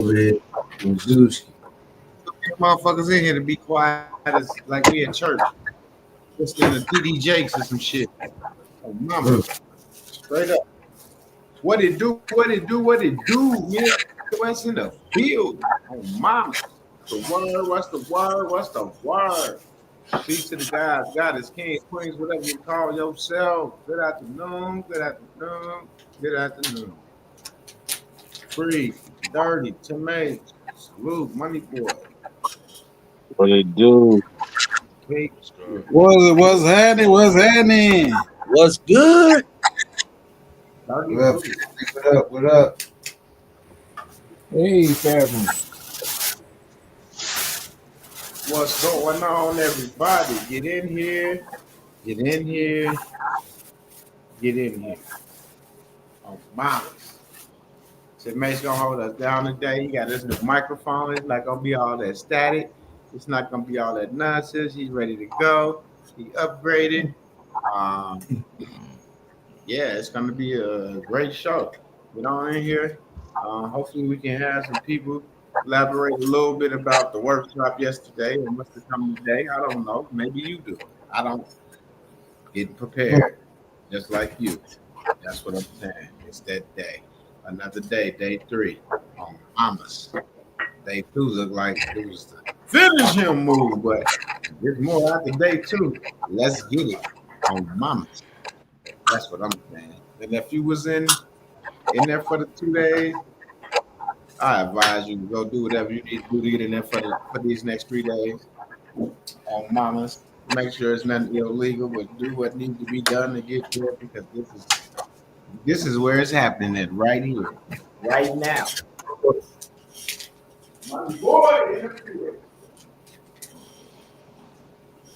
Red Zuski. Motherfuckers in here to be quiet as like we at church. Listening to TD Jakes or some shit. Oh, mama. Straight up. What it do? What it do? What it do? Man, what's in the field? Oh, mama. The word? What's the word? What's the word? Peace to the guys, goddess, kings, queens, whatever you call yourself. Good afternoon. Good afternoon. Good afternoon. Free, dirty, tomatoes. Salute, money boy. What it do? Cake. What's happening? What's happening? What's good? Dirty What up? booty. What up? What up? Hey, family. What's going on, everybody? Get in here. Get in here. Get in here. Oh, my. So Mace gonna hold us down today. He got this new microphone. It's not gonna be all that static. It's not gonna be all that nonsense. He's ready to go. He upgraded. Um, yeah, it's gonna be a great show. Get on in here. Hopefully, we can have some people elaborate a little bit about the workshop yesterday and what's to come today. I don't know. Maybe you do. I don't. Getting prepared, just like you. That's what I'm saying. It's that day. Another day, day 3 on Mamas. Day 2 looked like it was the finish him move, but there's more after day 2. Let's get it on Mamas. That's what I'm saying. And if you was in there for the 2 days, I advise you to go do whatever you need to do to get in there for these next 3 days on Mamas. Make sure it's nothing illegal, but do what needs to be done to get there because this is where it's happening at right here, right now. My boy,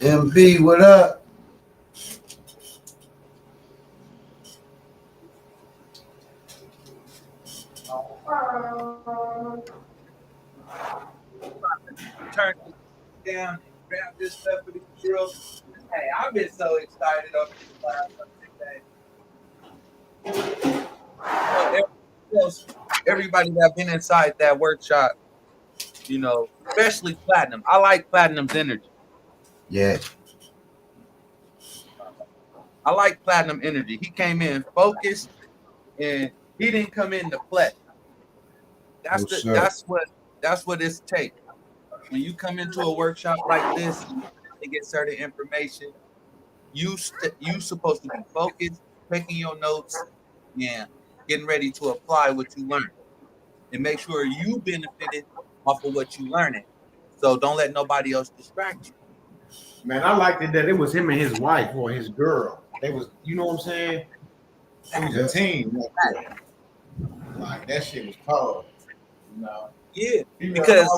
MB, what up? Turn this down and grab this stuff for the girls. Hey, I've been so excited over this last 6 days. Everybody that been inside that workshop, especially Platinum. I like Platinum's energy. Yeah. I like Platinum energy. He came in focused and he didn't come in to play. That's what it's take. When you come into a workshop like this to get certain information, you supposed to be focused, taking your notes, and getting ready to apply what you learned, and make sure you benefited off of what you learning. So don't let nobody else distract you. man, I liked it that it was him and his wife or his girl. They was, you know what I'm saying? It was a team. Like that shit was cold. You know. Yeah, Females because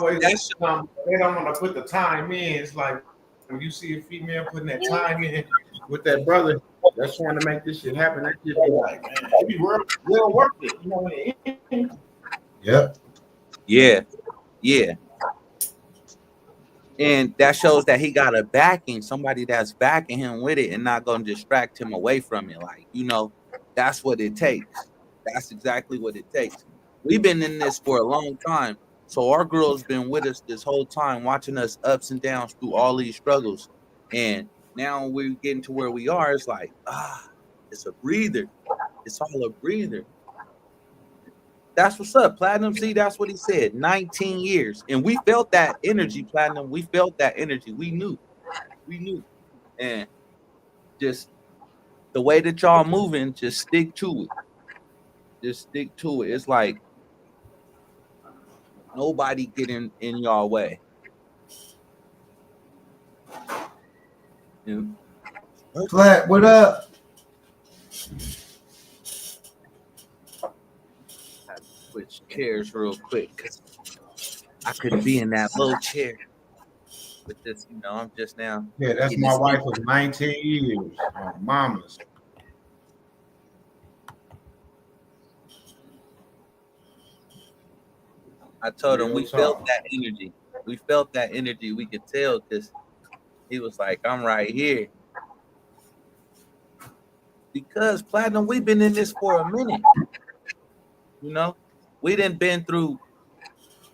they don't want to put the time in. It's like when you see a female putting that time in with that brother that's trying to make this shit happen, that shit be like, man, it be real worth it. You know what I mean? Yep. Yeah. And that shows that he got a backing, somebody that's backing him with it and not going to distract him away from it. Like, that's what it takes. That's exactly what it takes. We've been in this for a long time. So our girl's been with us this whole time, watching us ups and downs through all these struggles. And now we're getting to where we are. It's like, it's a breather. It's all a breather. That's what's up, Platinum. See, that's what he said. 19 years. And we felt that energy, Platinum. We felt that energy. We knew. And just the way that y'all moving, just stick to it. It's like nobody getting in y'all way. Flat, what up? Switch chairs real quick because I couldn't be in that low chair with this. I'm just now. Yeah, that's my wife of 19 years. Mamas. I told him we felt that energy. We felt that energy. We could tell because he was like, I'm right here. Because Platinum, we've been in this for a minute. We done been through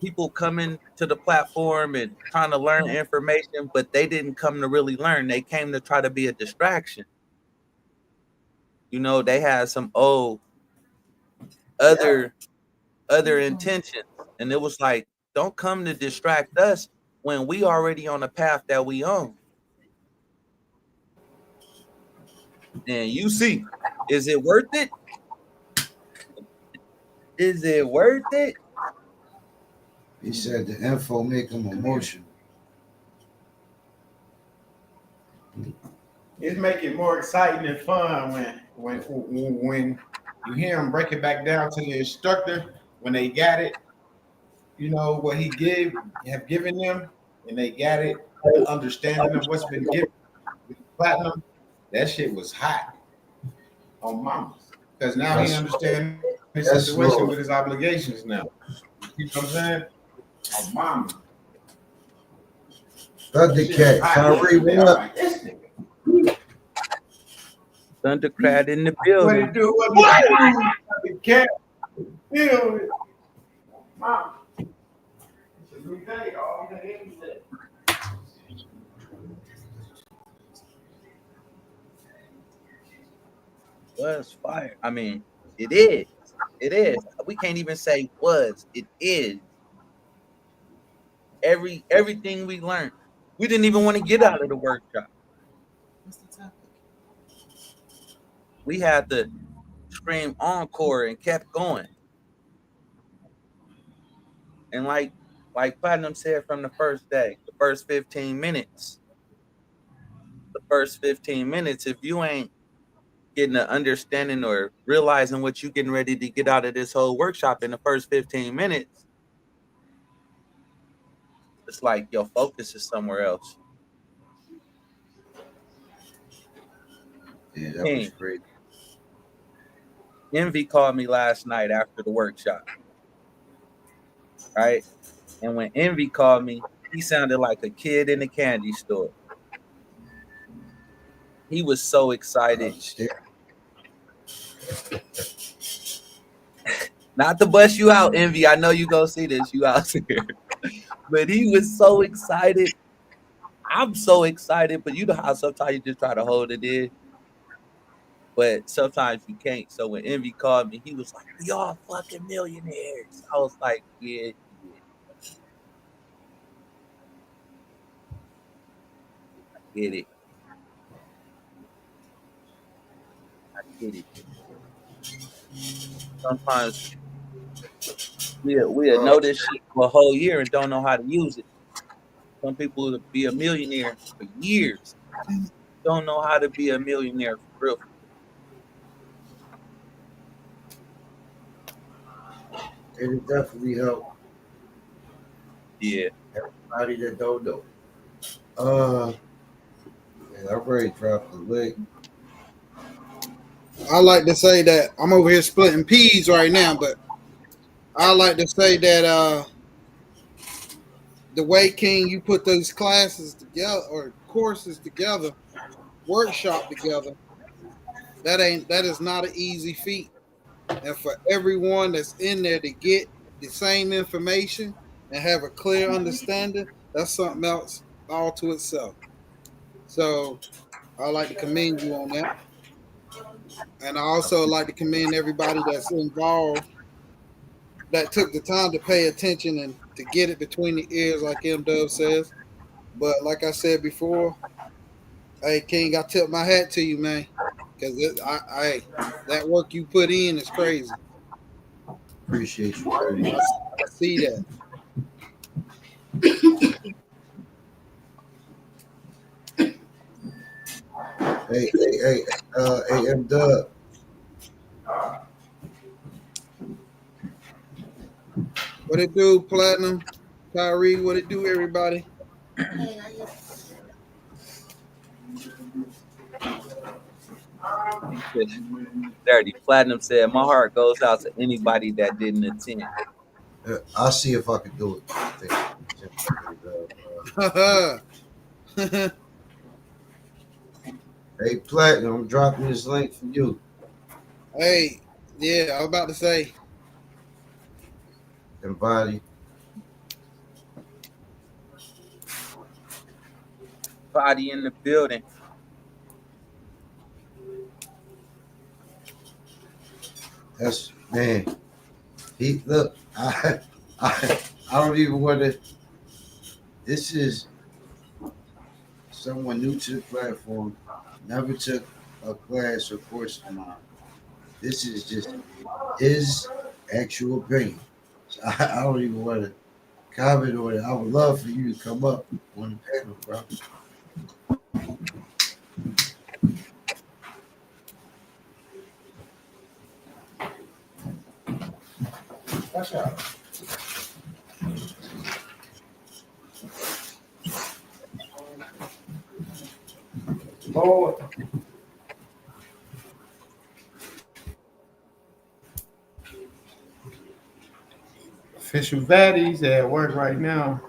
people coming to the platform and trying to learn information, but they didn't come to really learn. They came to try to be a distraction. You know, they had some other intentions, and it was like, don't come to distract us when we already on the path that we on. And you see, is it worth it? Is it worth it? He said the info make him emotional. It's making it more exciting and fun when you hear them break it back down to the instructor when they got it. You know what he have given them, and they got it. The understanding of what's been given with platinum. That shit was hot on mama, because now he understands his situation with his obligations now. You know what I'm saying? On mama. Thundercat, Kyrie, what up? Thundercat in the What building. it do? What it do? Cat. Feel it. Mama. It's a new day. All day, every day. Was fire. I mean, it is. It is. We can't even say was. It is. Everything we learned. We didn't even want to get out of the workshop. What's the topic? We had to scream encore and kept going. And like Platinum said from the first day, the first 15 minutes. The first 15 minutes, if you ain't getting an understanding or realizing what you're getting ready to get out of this whole workshop in the first 15 minutes, it's like your focus is somewhere else. Yeah, that was great. Envy called me last night after the workshop, right? And when Envy called me, he sounded like a kid in a candy store. He was so excited. Not to bust you out, Envy. I know you gonna see this. You out here. But he was so excited. I'm so excited, but you know how sometimes you just try to hold it in. But sometimes you can't. So when Envy called me, he was like, "We all fucking millionaires." I was like, "Yeah, I get it. I get it." Sometimes we'll know this shit for a whole year and don't know how to use it. Some people will be a millionaire for years, don't know how to be a millionaire for real. It'll definitely help Yeah. everybody that don't know. Man, I already dropped the link. I like to say that I'm over here splitting peas right now, but I like to say that the way, King, you put those classes together or courses together, workshop together, that is not an easy feat. And for everyone that's in there to get the same information and have a clear understanding, that's something else all to itself. So I like to commend you on that. And I also like to commend everybody that's involved that took the time to pay attention and to get it between the ears, like M Dub says. But like I said before, hey, King, I tip my hat to you, man. Because that work you put in is crazy. Appreciate you, buddy. I see that. Hey, M Dub. What it do, Platinum? Kyrie, what it do, everybody? Dirty. Platinum said, "My heart goes out to anybody that didn't attend." I'll see if I can do it. Hey, Platinum, I'm dropping this link for you. Hey, yeah, I was about to say. Everybody. Everybody in the building. That's man. He look. I don't even want to. This is someone new to the platform. Never took a class or course of mine. This is just his actual opinion. So I don't even want to comment on it. I would love for you to come up on the panel, bro. Watch out. Lord. Official Vaddy's at work right now.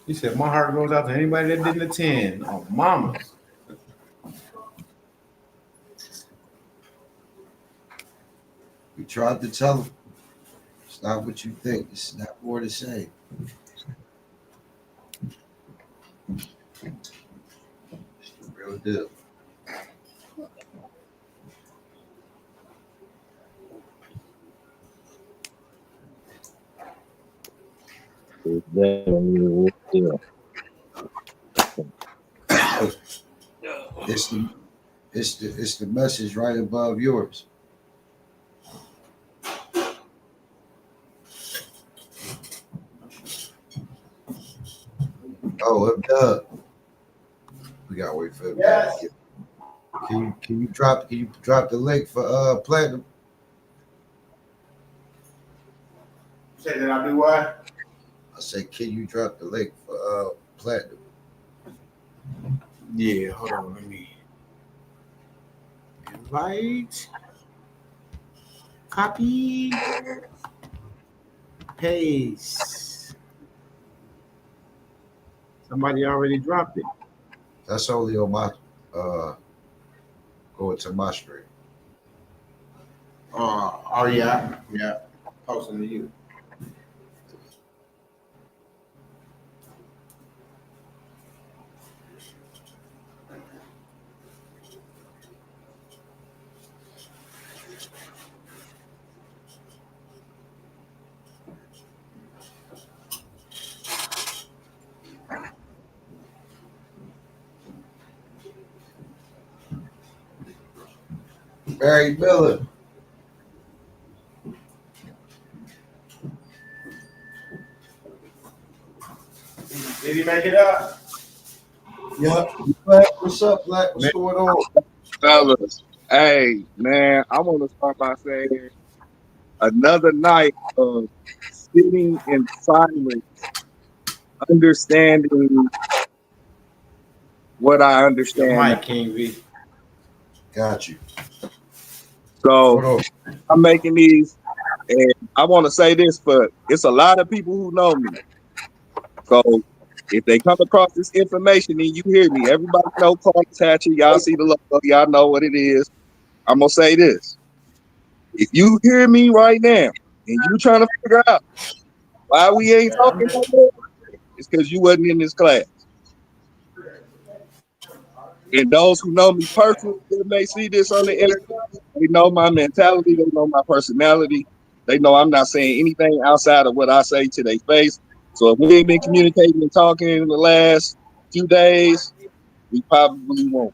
He said, my heart goes out to anybody that didn't attend. Oh, mamas. We tried to tell him. It's not what you think. It's not more to say. It's the real deal. It's the message right above yours. Oh, up Doug. We gotta wait for him. Yes. Can you drop the link for platinum? Say that I do what? I said, can you drop the link for platinum? Yeah, hold on, let me invite, copy, paste. Somebody already dropped it. That's only on my going to my stream. Oh yeah, posting to you. Barry Miller. Did he make it up? Yep. Black, what's up, Black? What's going on? Fellas, hey man, I want to start by saying another night of sitting in silence, understanding what I Your understand. mic, King V. Got you. So Hold on. I'm making these, and I want to say this, but it's a lot of people who know me. So if they come across this information and you hear me, everybody know Carlos Hatcher, y'all see the logo, y'all know what it is. I'm gonna say this. If you hear me right now and you trying to figure out why we ain't talking no more, it's because you wasn't in this class. And those who know me personally, they may see this on the internet. They know my mentality. They know my personality. They know I'm not saying anything outside of what I say to their face. So if we ain't been communicating and talking in the last few days, we probably won't.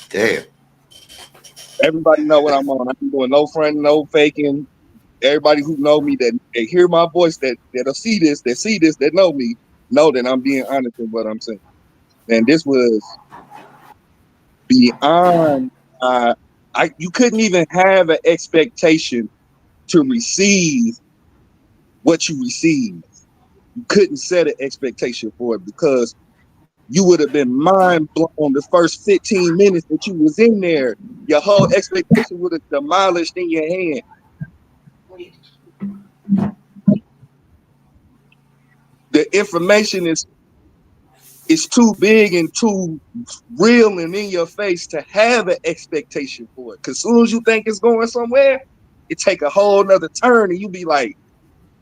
Damn. Everybody know what I'm on. I'm doing no fronting, no faking. Everybody who know me that they hear my voice, that'll see this, that know me, know that I'm being honest in what I'm saying. And this was beyond. You couldn't even have an expectation to receive what you received. You couldn't set an expectation for it because you would have been mind blown the first 15 minutes that you was in there. Your whole expectation would have demolished in your hand. The information is too big and too real and in your face to have an expectation for it. Because as soon as you think it's going somewhere, it take a whole nother turn and you be like,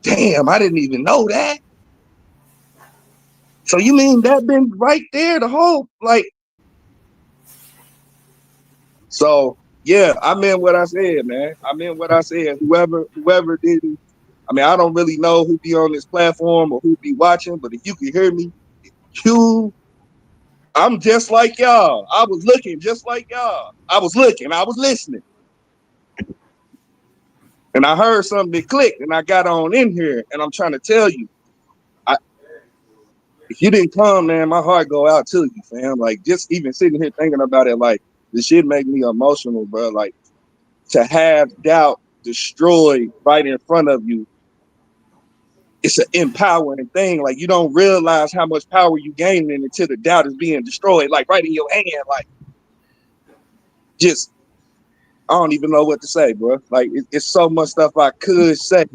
damn, I didn't even know that. So you mean that been right there the whole like? So yeah, I meant what I said, man. I meant what I said. Whoever didn't. I mean, I don't really know who be on this platform or who be watching, but if you can hear me, I'm just like y'all. I was looking just like y'all. I was listening. And I heard something that clicked and I got on in here and I'm trying to tell you, if you didn't come, man, my heart go out to you, fam. Like just even sitting here thinking about it, like this shit make me emotional, bro. Like to have doubt destroyed right in front of you, it's an empowering thing. Like you don't realize how much power you gaining until the doubt is being destroyed, like right in your hand. Like just I don't even know what to say, bro. Like it's so much stuff I could say,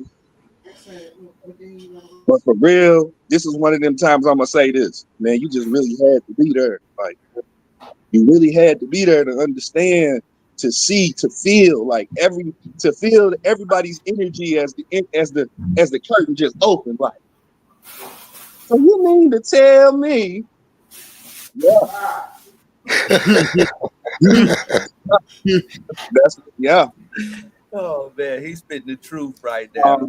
but for real, this is one of them times I'm gonna say this, man. You just really had to be there. Like you really had to be there to understand, to see, to feel, like to feel everybody's energy as the curtain just opened. Like, so you mean to tell me? Yeah. Yeah. Oh man, he's spitting the truth right now.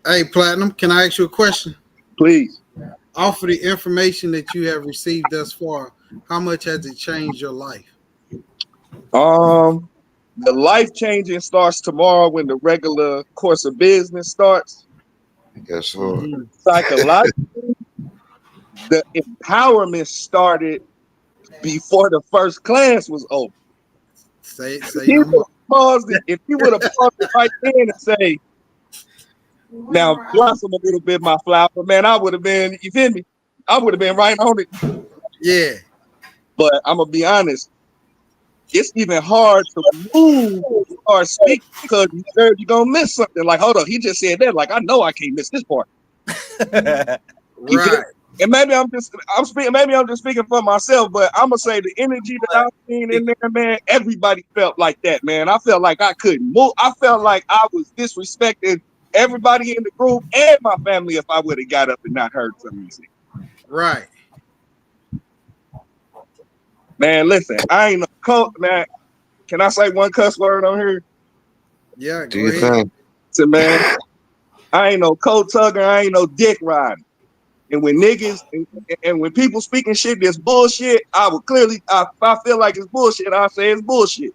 Hey, Platinum, can I ask you a question? Please. Off of the information that you have received thus far, how much has it changed your life? The life changing starts tomorrow when the regular course of business starts. Yes, sir. Psychologically, the empowerment started before the first class was over. Say He no more. paused it. If he would have paused it right then and say, now blossom a little bit, my flower, man, I would have been, you feel me? I would have been right on it. Yeah. But I'm gonna be honest, it's even hard to move or speak because you're gonna miss something. Like, hold on, he just said that. Like, I know I can't miss this part. Right. And maybe I'm just speaking for myself, but I'm gonna say the energy that I've seen in there, man, everybody felt like that, man. I felt like I couldn't move. I felt like I was disrespecting everybody in the group and my family if I would have got up and not heard some music. Right. Man, listen, I ain't no coach, man. Can I say one cuss word on here? Yeah, Do go you ahead. think? So, man, I ain't no coat tugger, I ain't no dick rider. And when niggas and when people speaking shit that's bullshit, I would clearly, if I feel like it's bullshit, I'll say it's bullshit.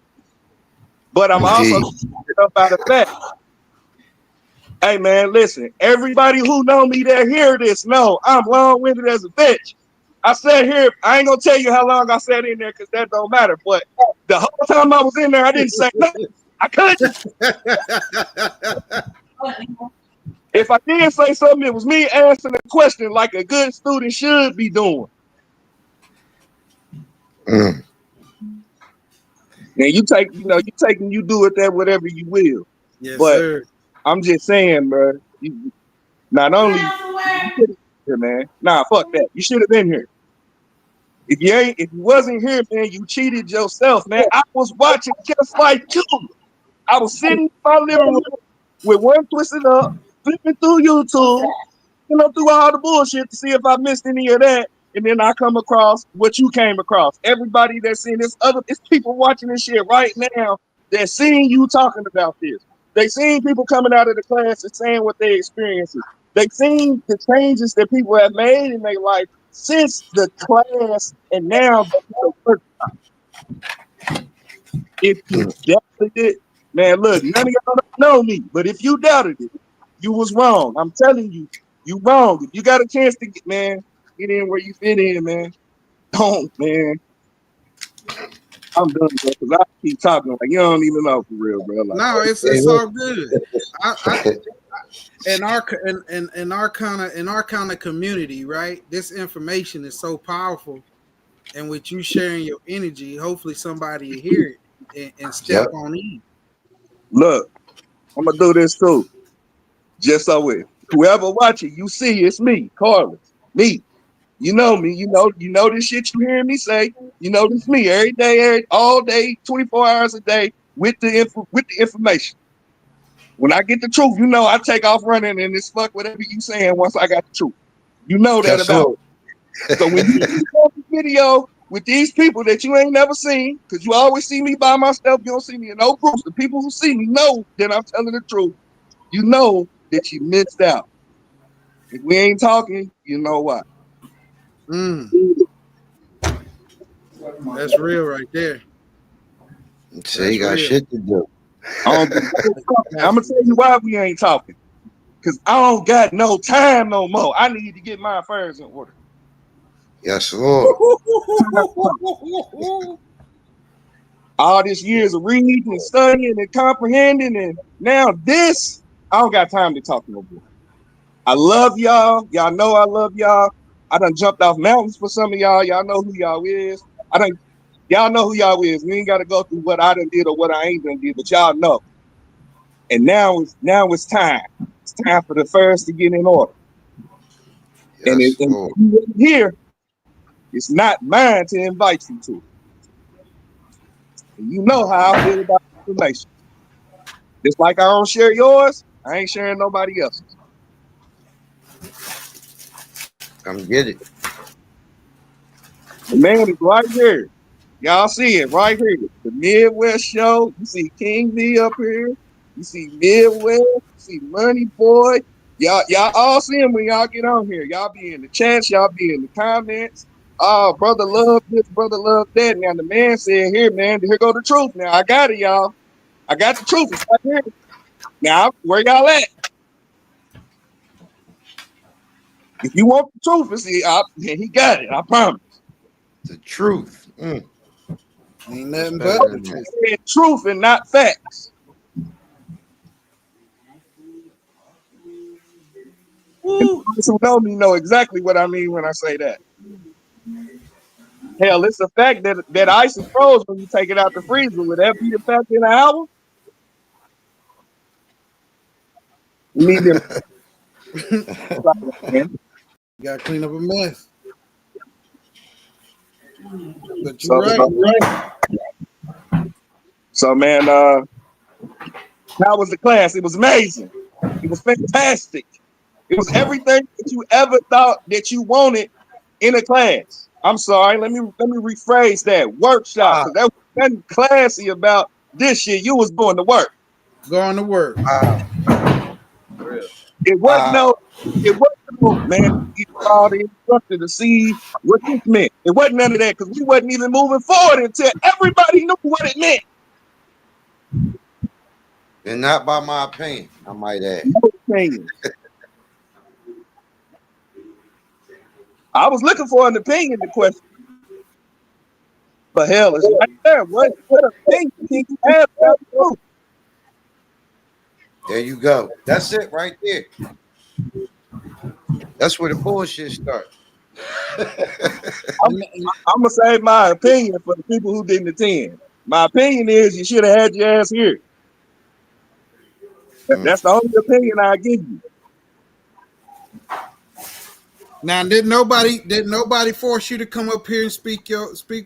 But I'm also about the fact. Hey man, listen, everybody who know me that hear this know I'm long-winded as a bitch. I sat here, I ain't gonna tell you how long I sat in there because that don't matter. But the whole time I was in there, I didn't say nothing. I couldn't. If I did say something, it was me answering the question like a good student should be doing. Mm. Now you do it that whatever you will. Yes, But sir. I'm just saying, bro. Not only here, man. Nah, fuck that. You should have been here. If you wasn't here, man, you cheated yourself, man. I was watching just like you. I was sitting in my living room with one twisted up, flipping through YouTube, through all the bullshit to see if I missed any of that. And then I come across what you came across. Everybody that's seen this it's people watching this shit right now that seeing you talking about this. They seen people coming out of the class and saying what their experiences. They seen the changes that people have made in their life since the class and now the workshop. If you doubted it, man, look, none of y'all know me, but if you doubted it, you was wrong. I'm telling you, you wrong. If you got a chance to get in where you fit in, man. Don't, man. I'm done, bro, because I keep talking like you don't even know for real, bro. Like, No, it's all good. In our kind of community, right? This information is so powerful, and with you sharing your energy, hopefully somebody will hear it and step on in. Look, I'm gonna do this too. Just so it whoever watching, you see it's me, Carlos. Me. You know me, you know this shit you hearing me say. You know this me every day, all day, 24 hours a day with the information. When I get the truth, you know I take off running and it's fuck whatever you saying once I got the truth. You know that That's about all. me. So when you see this video with these people that you ain't never seen, because you always see me by myself, you don't see me in no groups. The people who see me know that I'm telling the truth. You know that you missed out. If we ain't talking, you know why. Mm, that's real right there. See, you got real. shit to do. I'm gonna tell you why we ain't talking. Cause I don't got no time no more. I need to get my affairs in order. Yes, Lord. All this years of reading and studying and comprehending, and now this, I don't got time to talk no more. I love y'all. Y'all know I love y'all. I done jumped off mountains for some of y'all. Y'all know who y'all is. Y'all know who y'all is. We ain't gotta go through what I done did or what I ain't done did, but y'all know. And now it's time. It's time for the first to get in order. And Yes, if Lord. you ain't here, it's not mine to invite you to. And you know how I feel about information. Just like I don't share yours, I ain't sharing nobody else's. Come get it. The man is right here. Y'all see it right here. The Midwest Show. You see King V up here. You see Midwest. You see Money Boy. Y'all all see him when y'all get on here. Y'all be in the chats. Y'all be in the comments. Oh, brother love this, brother love that. Now the man said, here, man, here go the truth. Now I got it, y'all. I got the truth. It's right here. Now, where y'all at? If you want the truth, he got it. I promise. The truth. Ain't What's nothing better but the than truth. that? Truth and not facts. And those who know me know exactly what I mean when I say that. Hell, it's a fact that ice is froze when you take it out the freezer. Would that be a fact in an hour? You need them. You gotta clean up a mess. But you're So, right. so man, how was the class? It was amazing. It was fantastic. It was everything that you ever thought that you wanted in a class. I'm sorry, let me rephrase that. Workshop, because there was nothing classy about this shit. You was doing the work. Going to work. It wasn't no, man. You saw the instructor to see what this meant. It wasn't none of that because we wasn't even moving forward until everybody knew what it meant. And not by my opinion, I might add. No opinions. I was looking for an opinion to question, but hell, it's right there. What opinion can you have about the truth? There you go. That's it right there. That's where the bullshit starts. I'm gonna save my opinion for the people who didn't attend. My opinion is you should have had your ass here. That's the only opinion I give you. Now, did nobody force you to come up here and speak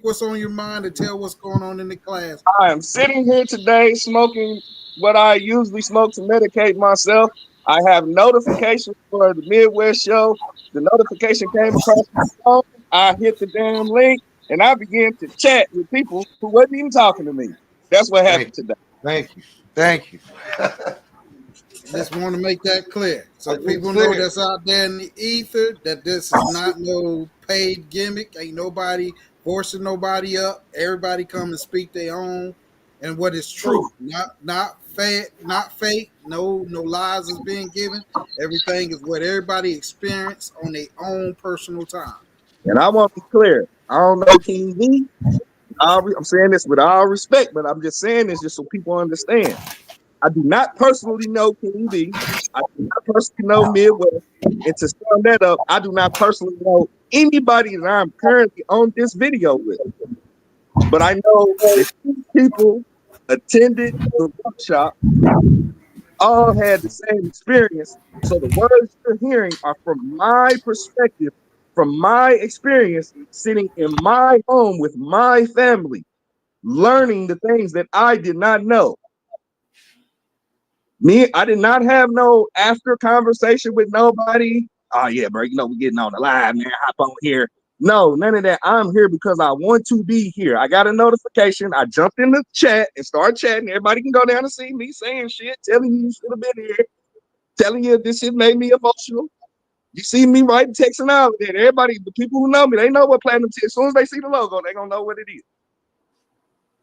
what's on your mind and tell what's going on in the class? I am sitting here today smoking what I usually smoke to medicate myself. I have notifications for the Midwest Show. The notification came across my phone. I hit the damn link and I began to chat with people who wasn't even talking to me. That's what happened today. Thank you. Thank you. Just want to make that clear so It's people clear. know that's out there in the ether that this is not no paid gimmick. Ain't nobody forcing nobody up. Everybody come and speak their own and what is true, not fake. No lies is being given. Everything is what everybody experienced on their own personal time. And I want to be clear. I don't know King V. I'm saying this with all respect, but I'm just saying this just so people understand. I do not personally know King V. I do not personally know Midwest. And to sum that up, I do not personally know anybody that I'm currently on this video with. But I know that these people attended the workshop, all had the same experience. So the words you're hearing are from my perspective, from my experience, sitting in my home with my family, learning the things that I did not know. I did not have no after conversation with nobody. Oh yeah, bro, you know we getting on the live, man. Hop on here. No, none of that. I'm here because I want to be here. I got a notification. I jumped in the chat and started chatting. Everybody can go down and see me saying shit, telling you should have been here, telling you this shit made me emotional. You see me writing, texting out there. Everybody, the people who know me, they know what platinum is. As soon as they see the logo, they're gonna know what it is.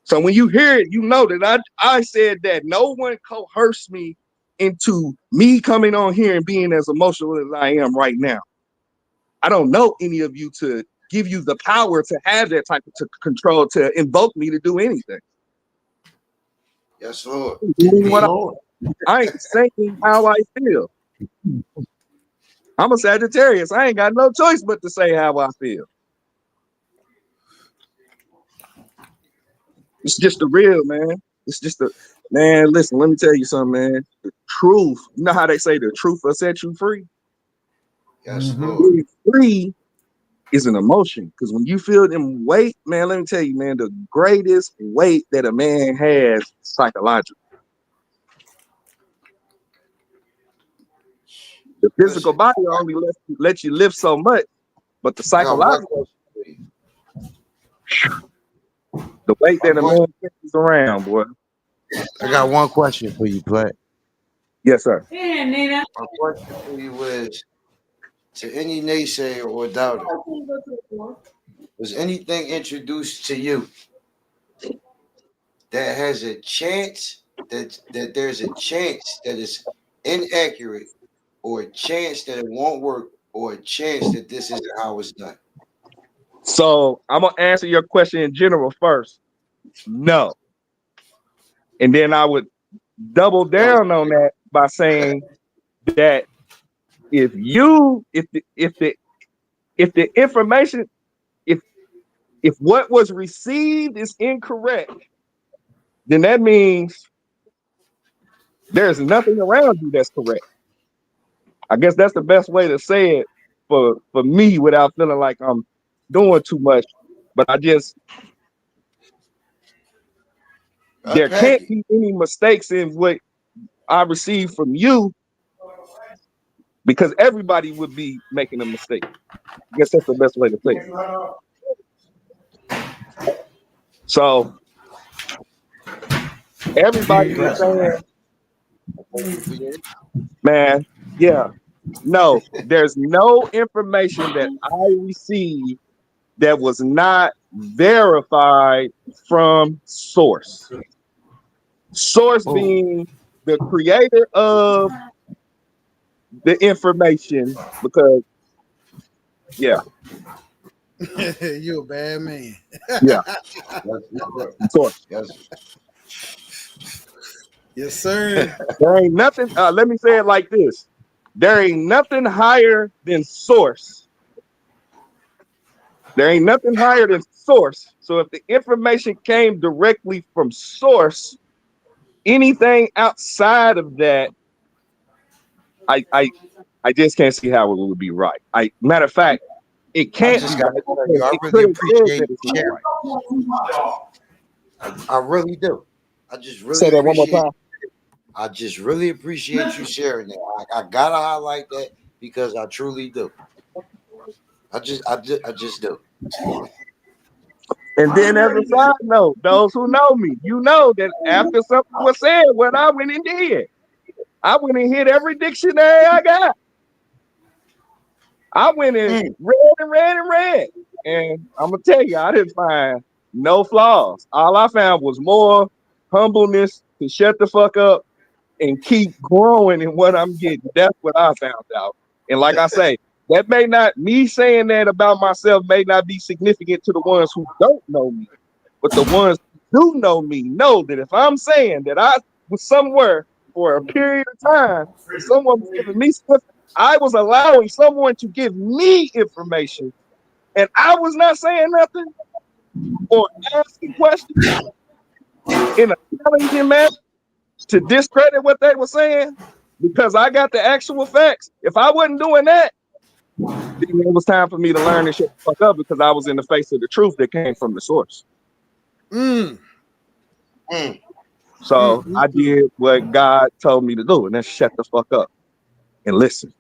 So when you hear it, you know that I said that no one coerced me into me coming on here and being as emotional as I am right now. I don't know any of you to give you the power to have that type of control to invoke me to do anything. Yes, Lord. I ain't saying how I feel. I'm a Sagittarius. I ain't got no choice but to say how I feel. It's just the real, man. It's just the man. Listen, let me tell you something, man. The truth. You know how they say the truth will set you free? Yes, Lord. Being free is an emotion. Because when you feel them weight, man, let me tell you, man, the greatest weight that a man has psychologically. The physical body only lets you lift so much, but the psychological, the weight that a man carries around, boy. I got one question for you, Plat. Yes, sir. My question for you was, to any naysayer or doubter, was anything introduced to you that has a chance that there's a chance that it's inaccurate, or a chance that it won't work, or a chance that this isn't how it's done? So I'm gonna answer your question in general first. No. And then I would double down on that by saying that if the information, if what was received is incorrect, then that means there's nothing around you that's correct. I guess that's the best way to say it for me without feeling like I'm doing too much. But there can't be any mistakes in what I received from you, because everybody would be making a mistake. I guess that's the best way to say it. So everybody is saying, man, yeah, no, there's no information that I received that was not verified from source. Source being the creator of the information, because yeah. You a bad man. Yeah. Source. Yes, sir. There ain't nothing, let me say it like this. There ain't nothing higher than source. There ain't nothing higher than source. So if the information came directly from source, anything outside of that, I just can't see how it would be right. Matter of fact, it can't be right. I really appreciate you sharing. I really do. I just really say that one more time. I just really appreciate you sharing that. I gotta highlight that because I truly do. I just do. And then as a side note, those who know me, you know that after something was said, what I went and did, I went and hit every dictionary I got. I went and read. And I'm gonna tell you, I didn't find no flaws. All I found was more humbleness to shut the fuck up and keep growing in what I'm getting. That's what I found out. And like I say, that may not, me saying that about myself may not be significant to the ones who don't know me, but the ones who do know me know that if I'm saying that I was somewhere for a period of time and someone was giving me stuff, I was allowing someone to give me information and I was not saying nothing or asking questions in a challenging manner to discredit what they were saying because I got the actual facts. If I wasn't doing that, then it was time for me to learn and shut the fuck up because I was in the face of the truth that came from the source. So I did what God told me to do, and that's shut the fuck up and listen.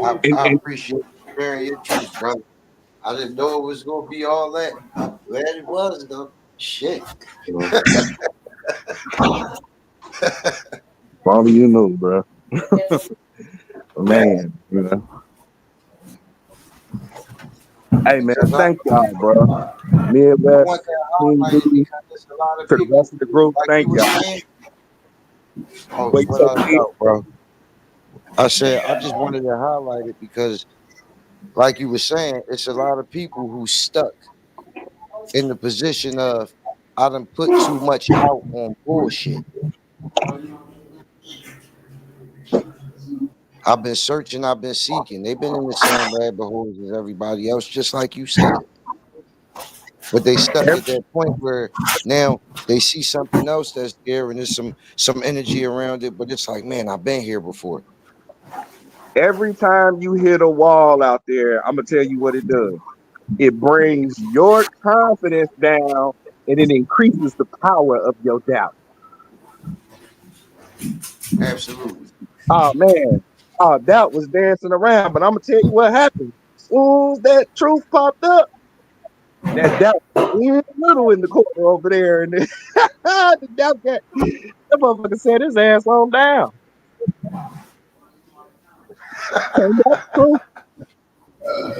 I And appreciate you sharing your truth, brother. I didn't know it was gonna be all that. I'm glad it was though. Shit. probably you know, bro. Man, you know. Hey man, Because thank y'all, bro. I Midwest, want that King highlighted B, because there's a lot of to the people, rest of the group, like thank you were y'all. saying. Oh, Wait, without so a doubt, bro. I said I just wanted to highlight it because, like you were saying, it's a lot of people who stuck in the position of I done put too much out on bullshit. I've been searching, I've been seeking. They've been in the same rabbit holes as everybody else, just like you said. But they stuck at that point where now they see something else that's there and there's some energy around it, but it's like, man, I've been here before. every time you hit a wall out there, I'm gonna tell you what it does. It brings your confidence down and it increases the power of your doubt. Absolutely. Oh man, doubt was dancing around, but I'm gonna tell you what happened. Soon as that truth popped up, that doubt was little in the corner over there, and the doubt got that motherfucker set his ass on down. And that's true.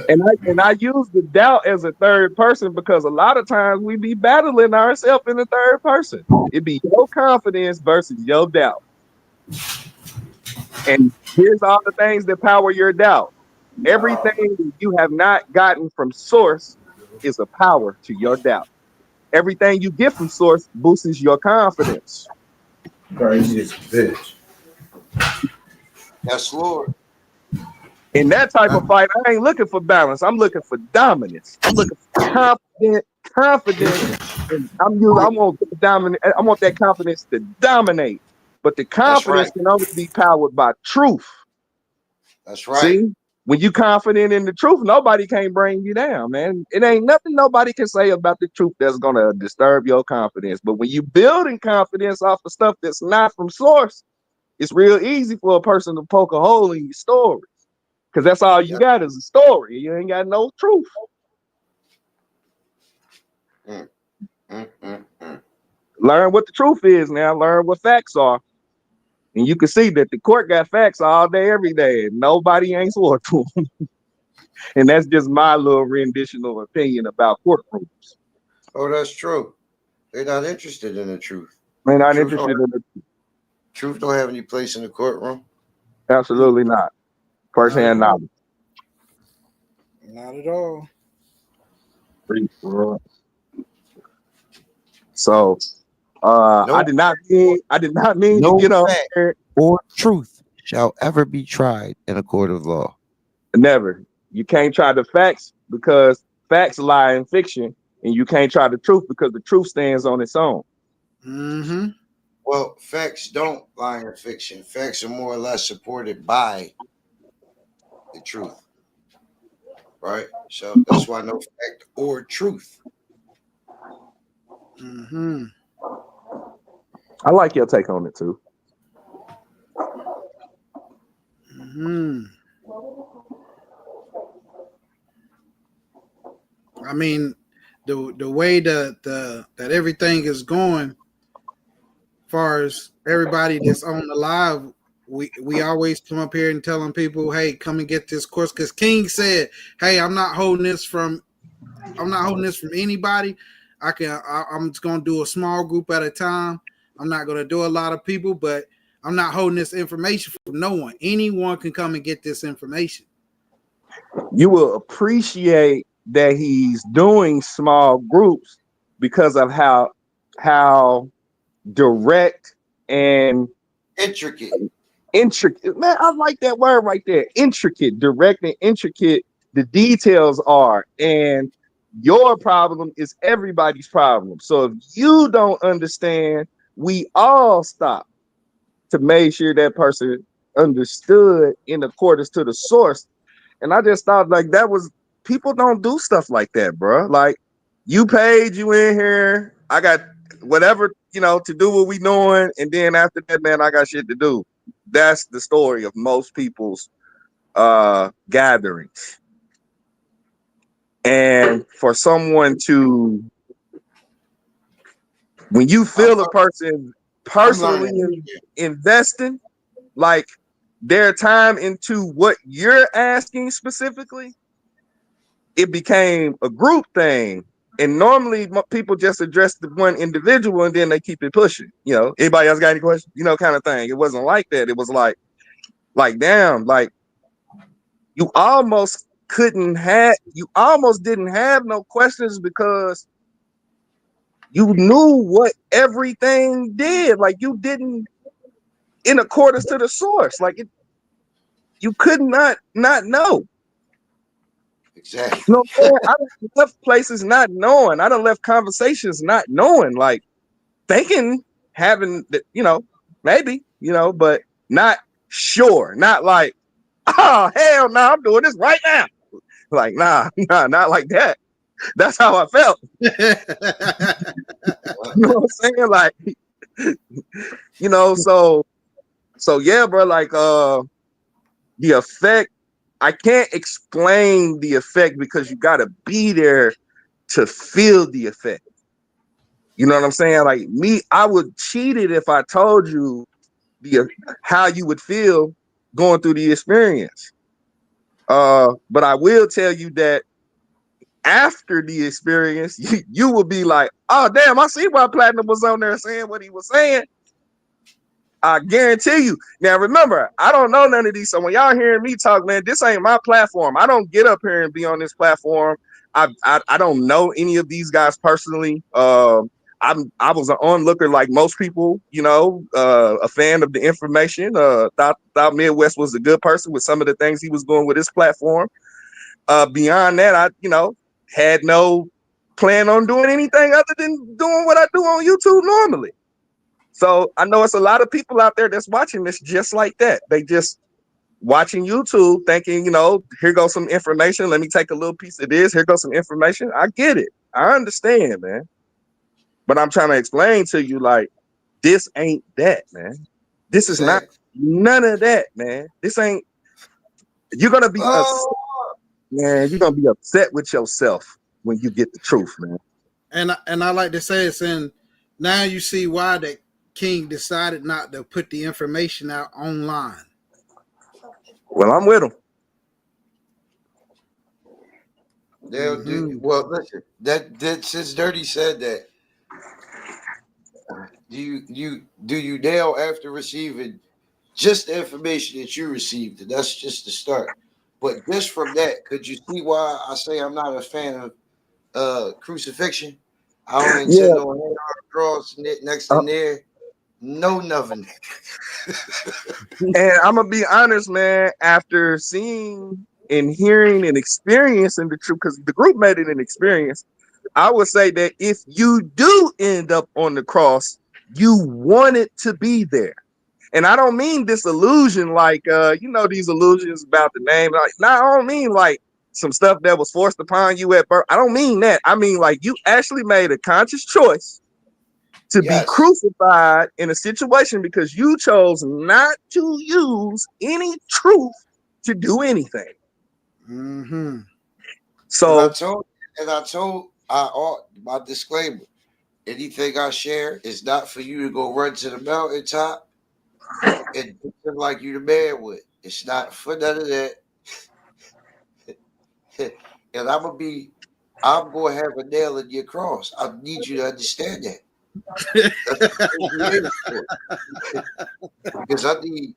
And I use the doubt as a third person because a lot of times we be battling ourselves in the third person. It be your confidence versus your doubt. And here's all the things that power your doubt. Everything that you have not gotten from source is a power to your doubt. Everything you get from source boosts your confidence. Crazy as a bitch. Yes, Lord. In that type of fight, I ain't looking for balance. I'm looking for dominance. I'm looking for confidence. And I want dominant. I want that confidence to dominate. But the That's right. confidence can only be powered by truth. That's right. See, when you confident in the truth, nobody can bring you down, man. It ain't nothing nobody can say about the truth that's gonna disturb your confidence. But when you building confidence off of stuff that's not from source, it's real easy for a person to poke a hole in your story. Because that's all you got is a story. You ain't got no truth. Learn what the truth is now. Learn what facts are. And you can see that the court got facts all day, every day. And nobody ain't swore to them. And that's just my little rendition of opinion about courtrooms. Oh, that's true. They're not interested in the truth. They're not Truth interested in it. Truth don't have any place in the courtroom. Absolutely not. First-hand knowledge. Not at all. So I did not mean to No get on fact there. or truth shall ever be tried in a court of law. Never. You can't try the facts because facts lie in fiction, and you can't try the truth because the truth stands on its own. Mm-hmm. Well, facts don't lie in fiction. Facts are more or less supported by the truth. Right? So that's why no fact or truth. Mm-hmm. I like your take on it too. Mm-hmm. I mean, the way that everything is going, far as everybody that's on the live, we always come up here and telling people, hey, come and get this course. Because King said, hey, I'm not holding this from anybody. I'm just gonna do a small group at a time. I'm not gonna do a lot of people, but I'm not holding this information from no one. Anyone can come and get this information. You will appreciate that he's doing small groups because of how direct and Intricate. intricate. Man, I like that word right there. Intricate, direct and intricate the details are. And your problem is everybody's problem. So if you don't understand, we all stop to make sure that person understood in accordance to the source. And I just thought like that was people don't do stuff like that, bro. Like, you paid, you in here, I got whatever, to do what we doing, and then after that, man, I got shit to do. That's the story of most people's gatherings. And for someone to, when you feel a person personally investing like their time into what you're asking specifically, it became a group thing. And normally people just address the one individual and then they keep it pushing. Anybody else got any questions? Kind of thing. It wasn't like that. It was like damn, like you almost didn't have no questions because you knew what everything did. Like, you didn't, in accordance to the source. Like, you could not know. Exactly. You know what I'm saying? I done left places not knowing. I done left conversations not knowing. Like, thinking, having, maybe, but not sure. Not like, oh, hell no, I'm doing this right now. Like, nah, not like that. That's how I felt. You know what I'm saying? Like, so yeah, bro, like, the effect, I can't explain the effect because you got to be there to feel the effect. You know what I'm saying? Like, me, I would cheat it if I told you how you would feel going through the experience. But I will tell you that after the experience, you will be like, oh, damn, I see why Platinum was on there saying what he was saying. I guarantee you. Now, remember, I don't know none of these. So when y'all hearing me talk, man, this ain't my platform. I don't get up here and be on this platform. I don't know any of these guys personally. I was an onlooker like most people, a fan of the information. Thought Midwest was a good person with some of the things he was doing with his platform. Beyond that, I had no plan on doing anything other than doing what I do on YouTube normally. So I know it's a lot of people out there that's watching this just like that. They just watching YouTube thinking, here goes some information. Let me take a little piece of this. Here goes some information. I get it. I understand, man. But I'm trying to explain to you, like, this ain't that, man. This is not none of that, man. This ain't, you're going to be man, you're going to be upset with yourself when you get the truth, man. And I like to say it's in, now you see why the King decided not to put the information out online. Well, I'm with him. Well, listen, that since Dirty said that, do you nail after receiving just the information that you received, and that's just the start. But just from that, could you see why I say I'm not a fan of crucifixion? I don't intend on hanging on the cross next to there. No, nothing. And I'm gonna be honest, man. After seeing and hearing and experiencing the truth, because the group made it an experience, I would say that if you do end up on the cross, you want it to be there. And I don't mean disillusion, like these illusions about the name. Like, I don't mean like some stuff that was forced upon you at birth. I don't mean that. I mean, like, you actually made a conscious choice to be crucified in a situation because you chose not to use any truth to do anything. Mm-hmm. So I told my disclaimer, anything I share is not for you to go run to the mountaintop and do like you the man would. It's not for none of that. And I'm gonna have a nail in your cross. I need you to understand that. Because I need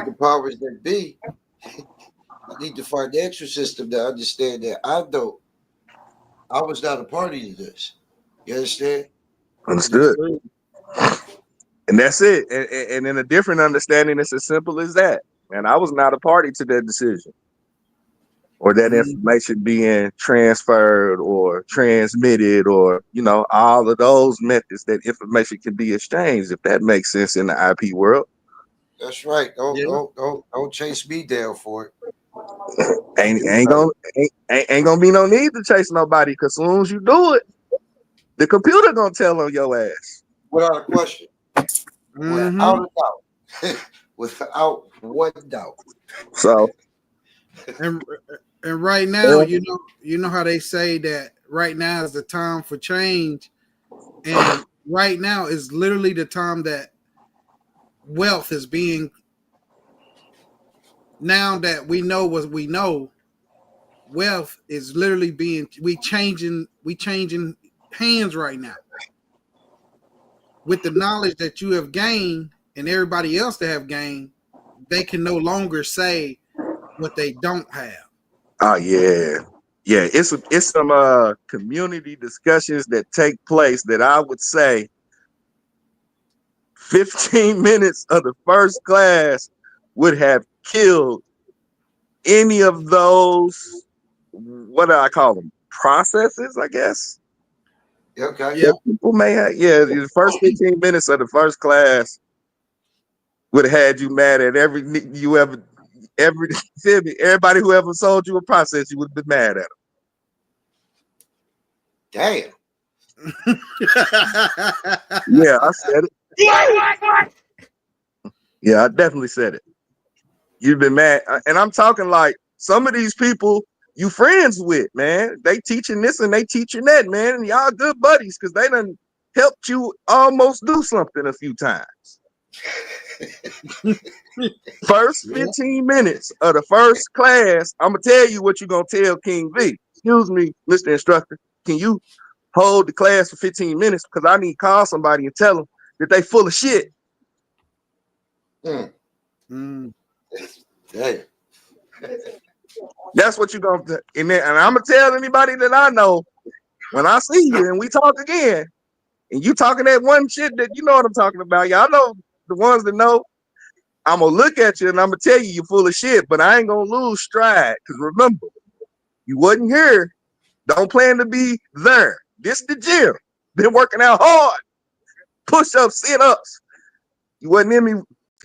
the powers that be. I need the financial system to understand that I was not a party to this. You understand? Understood. And that's it. And in a different understanding, it's as simple as that. And I was not a party to that decision or that information being transferred or transmitted or, all of those methods that information can be exchanged, if that makes sense in the IP world. That's right. Don't chase me down for it. Ain't gonna be no need to chase nobody, because as soon as you do it, the computer gonna tell on your ass. Without a question. Mhm. Without a doubt. Without one doubt. So And right now, you know how they say that right now is the time for change, and right now is literally the time that wealth is being. Now that we know what we know, wealth is literally being we changing hands right now with the knowledge that you have gained and everybody else that have gained. They can no longer say what they don't have. oh yeah. Yeah, it's some community discussions that take place that I would say 15 minutes of the first class would have killed any of those, what do I call them? Processes, I guess. Okay. Yeah. People may have, the first 15 minutes of the first class would have had you mad at everybody who ever sold you a process, you would have been mad at them. Damn. Yeah, I said it. Yeah, I definitely said it. You've been mad. And I'm talking like some of these people you friends with, man. They teaching this and they teaching that, man. And y'all good buddies because they done helped you almost do something a few times. First 15 minutes of the first class, I'm going to tell you what you're going to tell King V. Excuse me, Mr. Instructor. Can you hold the class for 15 minutes? Because I need to call somebody and tell them that they full of shit. Mm. Mm. Damn. That's what you're going to, and I'm going to tell anybody that I know when I see you and we talk again, and you talking that one shit that you know what I'm talking about. Y'all know the ones that know. I'm going to look at you and I'm going to tell you you're full of shit, but I ain't going to lose stride. Because remember, you wasn't here. Don't plan to be there. This the gym. Been working out hard. Push-ups, sit-ups. You wasn't in me.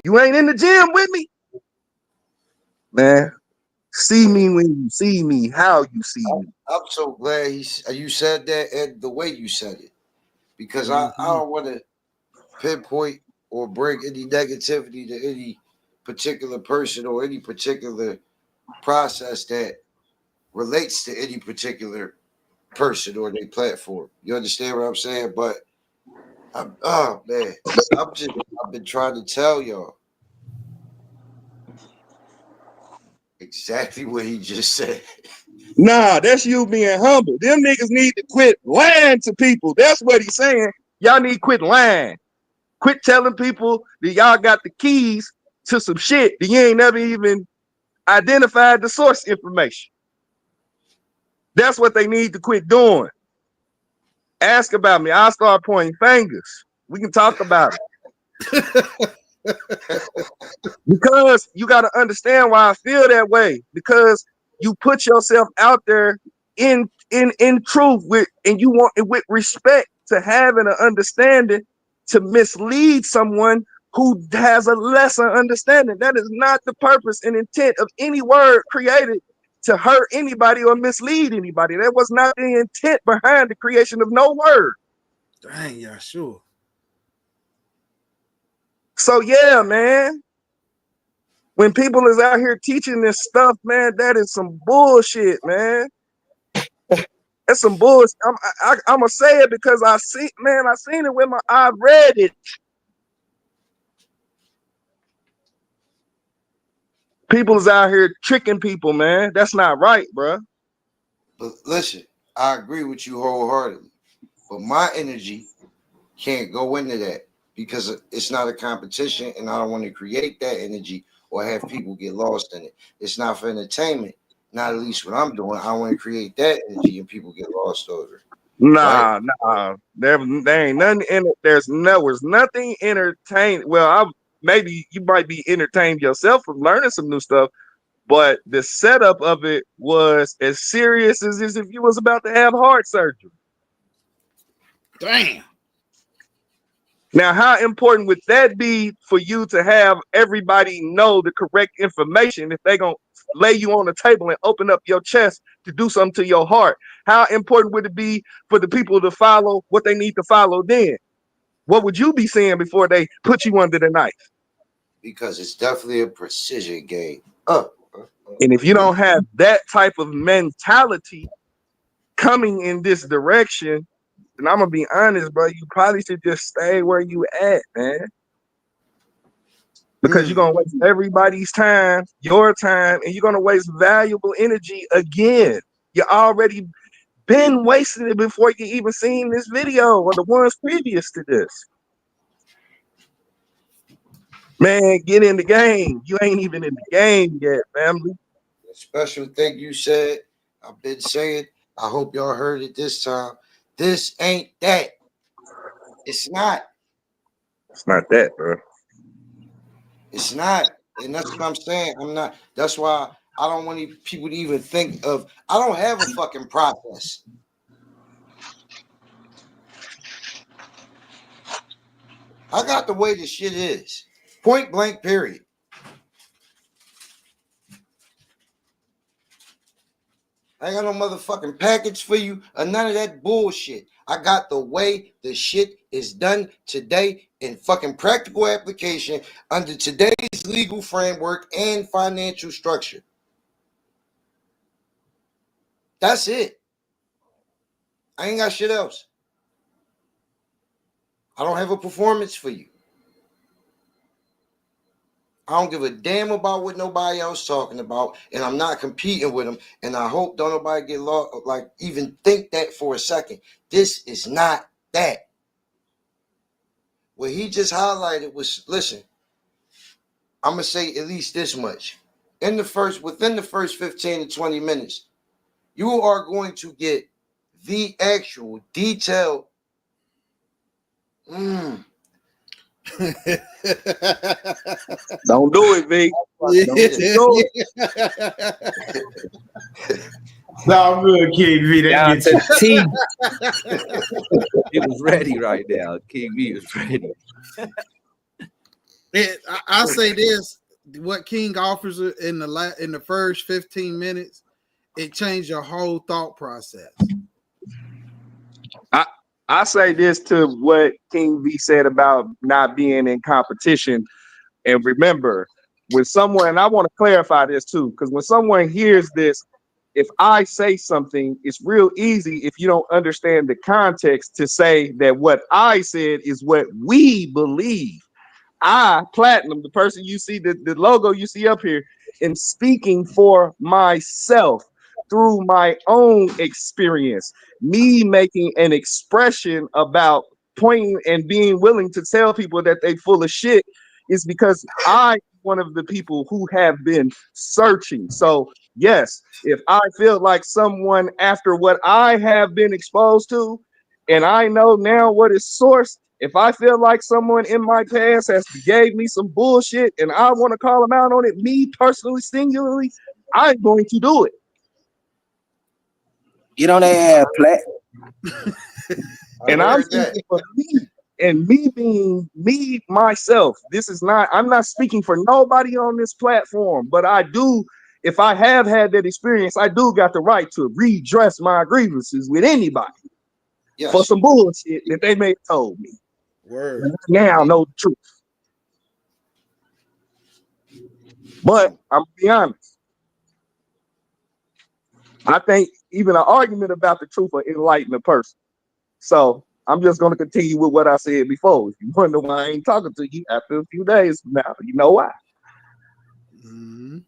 You ain't in the gym with me. Man, see me when you see me, how you see me. I'm so glad you said that and the way you said it. Because I don't want to pinpoint or bring any negativity to any particular person or any particular process that relates to any particular person or their platform. You understand what I'm saying? But I've been trying to tell y'all exactly what he just said. Nah, that's you being humble. Them niggas need to quit lying to people. That's what he's saying. Y'all need to quit lying. Quit telling people that y'all got the keys to some shit that you ain't never even identified the source information. That's what they need to quit doing. Ask about me. I'll start pointing fingers. We can talk about it. Because you got to understand why I feel that way. Because you put yourself out there in truth with, and you want it with respect to having an understanding to mislead someone who has a lesser understanding. That is not the purpose and intent of any word created to hurt anybody or mislead anybody. That was not the intent behind the creation of no word. Dang, yeah, sure. So yeah, man. When people is out here teaching this stuff, man, that is some bullshit, man. That's some bullshit. I'm gonna say it because I seen it with my I read it. People is out here tricking people, man. That's not right, bro. But listen, I agree with you wholeheartedly. But my energy can't go into that because it's not a competition and I don't want to create that energy or have people get lost in it. It's not for entertainment. Not at least what I'm doing. I want to create that energy and people get lost over it. Nah. There ain't nothing in it. There was nothing entertaining. Well, maybe you might be entertained yourself from learning some new stuff, but the setup of it was as serious as if you was about to have heart surgery. Damn. Now, how important would that be for you to have everybody know the correct information if they're going to lay you on the table and open up your chest to do something to your heart? How important would it be for the people to follow what they need to follow then? What would you be saying before they put you under the knife? Because it's definitely a precision game. And if you don't have that type of mentality coming in this direction, and I'm gonna be honest, bro, you probably should just stay where you at, man. Because you're gonna waste everybody's time, your time, and you're gonna waste valuable energy again. You already been wasting it before you even seen this video or the ones previous to this. Man, get in the game. You ain't even in the game yet, family. The special thing you said, I've been saying, I hope y'all heard it this time. This ain't that. It's not. It's not that, bro. It's not. And that's what I'm saying. I'm not. That's why I don't want people to even think of. I don't have a fucking process. I got the way this shit is. Point blank, period. I ain't got no motherfucking package for you or none of that bullshit. I got the way the shit is done today in fucking practical application under today's legal framework and financial structure. That's it. I ain't got shit else. I don't have a performance for you. I don't give a damn about what nobody else talking about, and I'm not competing with them. And I hope don't nobody get lost, like even think that for a second. This is not that. What he just highlighted was, listen, I'm gonna say at least this much. Within the first 15 to 20 minutes, you are going to get the actual detailed. Don't do it, V. No, I'm good, King V. Down That to gets the T. He was ready right now. King V was ready. I say this: what King offers in the first 15 minutes, it changed your whole thought process. I say this to what King V said about not being in competition. And remember, when someone, and I want to clarify this too, because when someone hears this, if I say something, it's real easy if you don't understand the context to say that what I said is what we believe. I, Platinum, the person you see, the logo you see up here, am speaking for myself through my own experience. Me making an expression about pointing and being willing to tell people that they full of shit is because I'm one of the people who have been searching. So yes, if I feel like someone after what I have been exposed to, and I know now what is sourced, if I feel like someone in my past has gave me some bullshit and I want to call them out on it, me personally, singularly, I'm going to do it. Get on that ass, Plat. And I'm speaking for me, and me being me myself. This is not, I'm not speaking for nobody on this platform, but I do, if I have had that experience, I do got the right to redress my grievances with anybody for some bullshit that they may have told me. Word. Now I know the truth. But I'm gonna be honest. I think even an argument about the truth will enlighten a person. So I'm just gonna continue with what I said before. If you wonder why I ain't talking to you after a few days from now, you know why. Mm-hmm.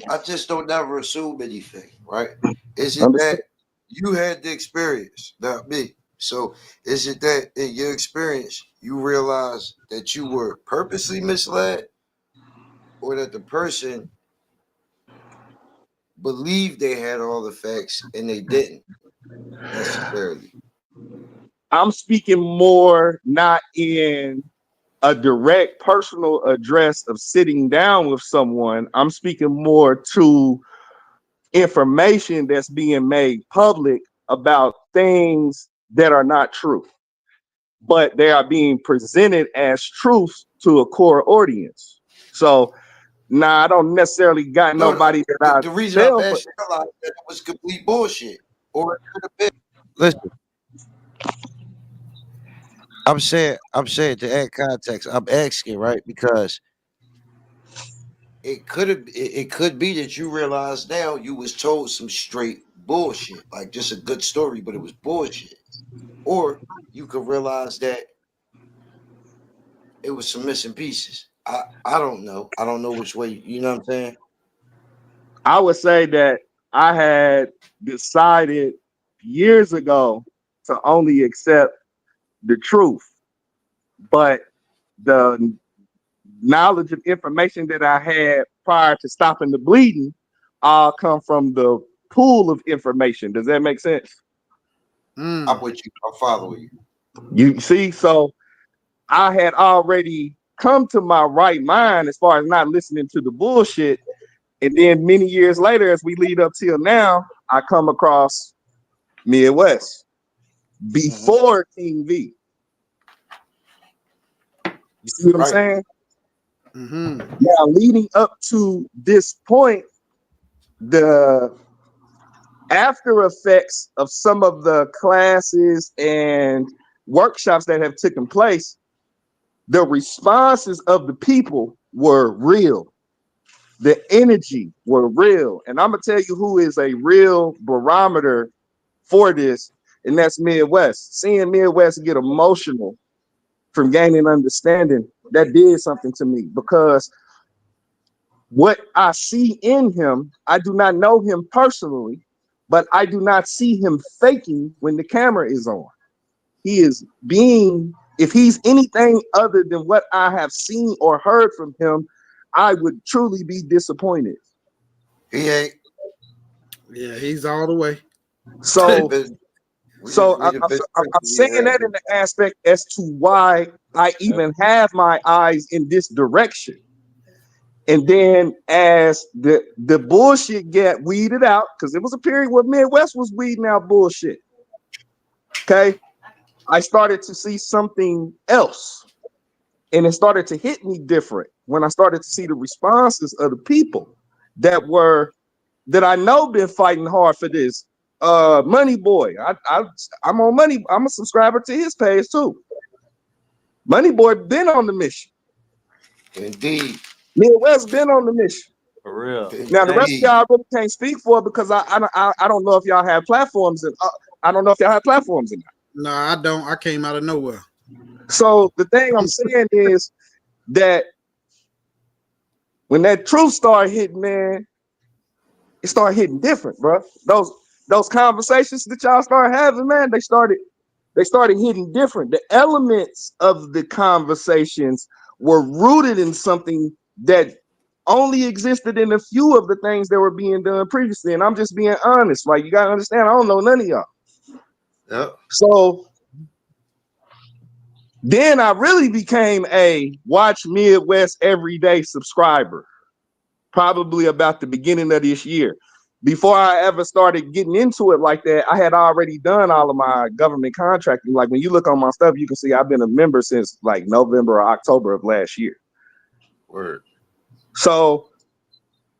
I just don't never assume anything, right? Is it that you had the experience, not me? So is it that in your experience you realize that you were purposely misled, or that the person believed they had all the facts and they didn't necessarily? I'm speaking more not in a direct personal address of sitting down with someone. I'm speaking more to information that's being made public about things that are not true. but they are being presented as truth to a core audience. So now I don't necessarily got No, nobody that I the reason I'm feel for. asking you, like, that it was complete bullshit, or it could have been. Listen, I'm saying to add context. I'm asking, right, because it could be that you realize now you was told some straight bullshit, like just a good story, but it was bullshit. Or you could realize that it was some missing pieces. I don't know. I don't know which way. You know what I'm saying? I would say that I had decided years ago to only accept the truth, but the knowledge of information that I had prior to stopping the bleeding all come from the pool of information. Does that make sense? I'm with you. I'm following you. You see, so I had already come to my right mind as far as not listening to the bullshit. And then many years later, as we lead up till now, I come across Midwest before King V. You see what I'm Right. saying? Mm-hmm. Now, leading up to this point, the after effects of some of the classes and workshops that have taken place, the responses of the people were real. The energy were real. And I'm going to tell you who is a real barometer for this, and that's Midwest. Seeing Midwest get emotional from gaining understanding, that did something to me, because what I see in him, I do not know him personally, but I do not see him faking when the camera is on. He is being, if he's anything other than what I have seen or heard from him, I would truly be disappointed. He ain't. Yeah, he's all the way. So, We the best I'm saying that in the aspect as to why I even have my eyes in this direction. And then as the bullshit get weeded out, because it was a period where Midwest was weeding out bullshit. Okay. I started to see something else. And it started to hit me different when I started to see the responses of the people that I know been fighting hard for this. Money Boy. I'm on Money. I'm a subscriber to his page too. Money Boy been on the mission. Indeed. Midwest been on the mission. For real. Now the rest of y'all really can't speak for it because I don't know if y'all have platforms, and I don't know if y'all have platforms in that. No, I don't. I came out of nowhere. So the thing I'm saying is that when that truth started hitting, man, it started hitting different, bro. Those conversations that y'all started having, man, they started hitting different. The elements of the conversations were rooted in something that only existed in a few of the things that were being done previously. And I'm just being honest. Like, you gotta understand, I don't know none of y'all. Yep. So then I really became a Watch Midwest everyday subscriber, probably about the beginning of this year. Before I ever started getting into it like that, I had already done all of my government contracting. Like, when you look on my stuff, you can see I've been a member since like November or October of last year. Word. So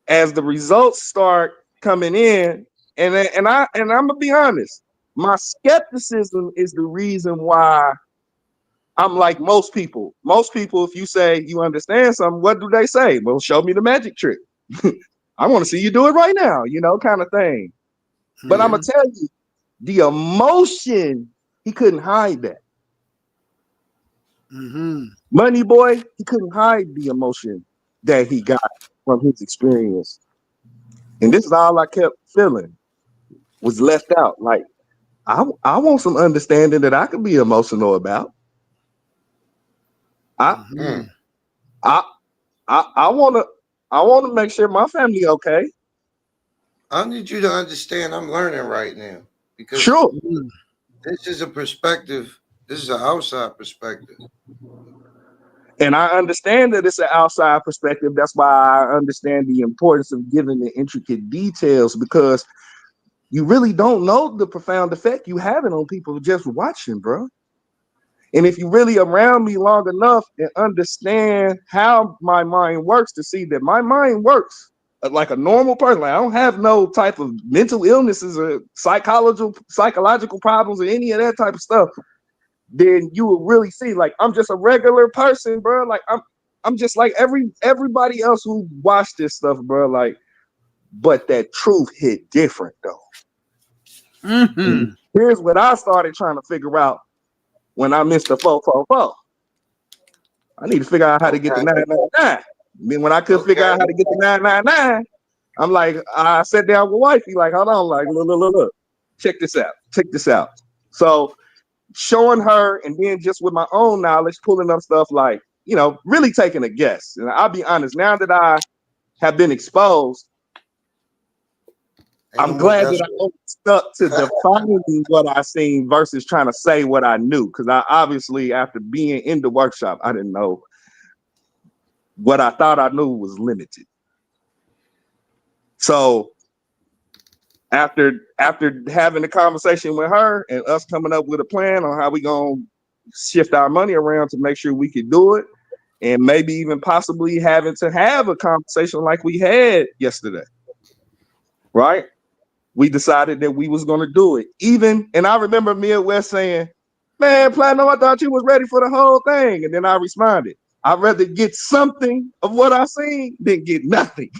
as the results start coming in, and I'm gonna be honest, my skepticism is the reason why I'm like most people. Most people, if you say you understand something, what do they say? Well, show me the magic trick. I want to see you do it right now, kind of thing. But I'm gonna tell you, the emotion, he couldn't hide that. Money Boy, he couldn't hide the emotion that he got from his experience. And this is all I kept feeling was left out. Like, I want some understanding that I could be emotional about. I want to make sure my family okay. I need you to understand I'm learning right now, because Sure. This is a perspective. This is an outside perspective. And I understand that it's an outside perspective. That's why I understand the importance of giving the intricate details, because you really don't know the profound effect you having on people just watching, bro. And if you really around me long enough and understand how my mind works, to see that my mind works like a normal person, like I don't have no type of mental illnesses or psychological problems or any of that type of stuff, then you will really see like I'm just a regular person, bro. Like I'm just like everybody else who watched this stuff, bro. Like, but that truth hit different though. Mm-hmm. Here's what I started trying to figure out when I missed the 444. I need to figure out how to get the 999. Then when I couldn't figure out how to get the 999, I'm like, I sat down with wifey, like, hold on, like, look. Check this out. So showing her, and then just with my own knowledge, pulling up stuff like, you know, really taking a guess. And I'll be honest, now that I have been exposed, I'm glad that I stuck to defining what I seen versus trying to say what I knew. Because I obviously, after being in the workshop, I didn't know. What I thought I knew was limited. So after having a conversation with her and us coming up with a plan on how we gonna shift our money around to make sure we could do it, and maybe even possibly having to have a conversation like we had yesterday, right? We decided that we was gonna do it. And I remember Midwest saying, "Man, Platinum, I thought you was ready for the whole thing." And then I responded, "I'd rather get something of what I seen than get nothing."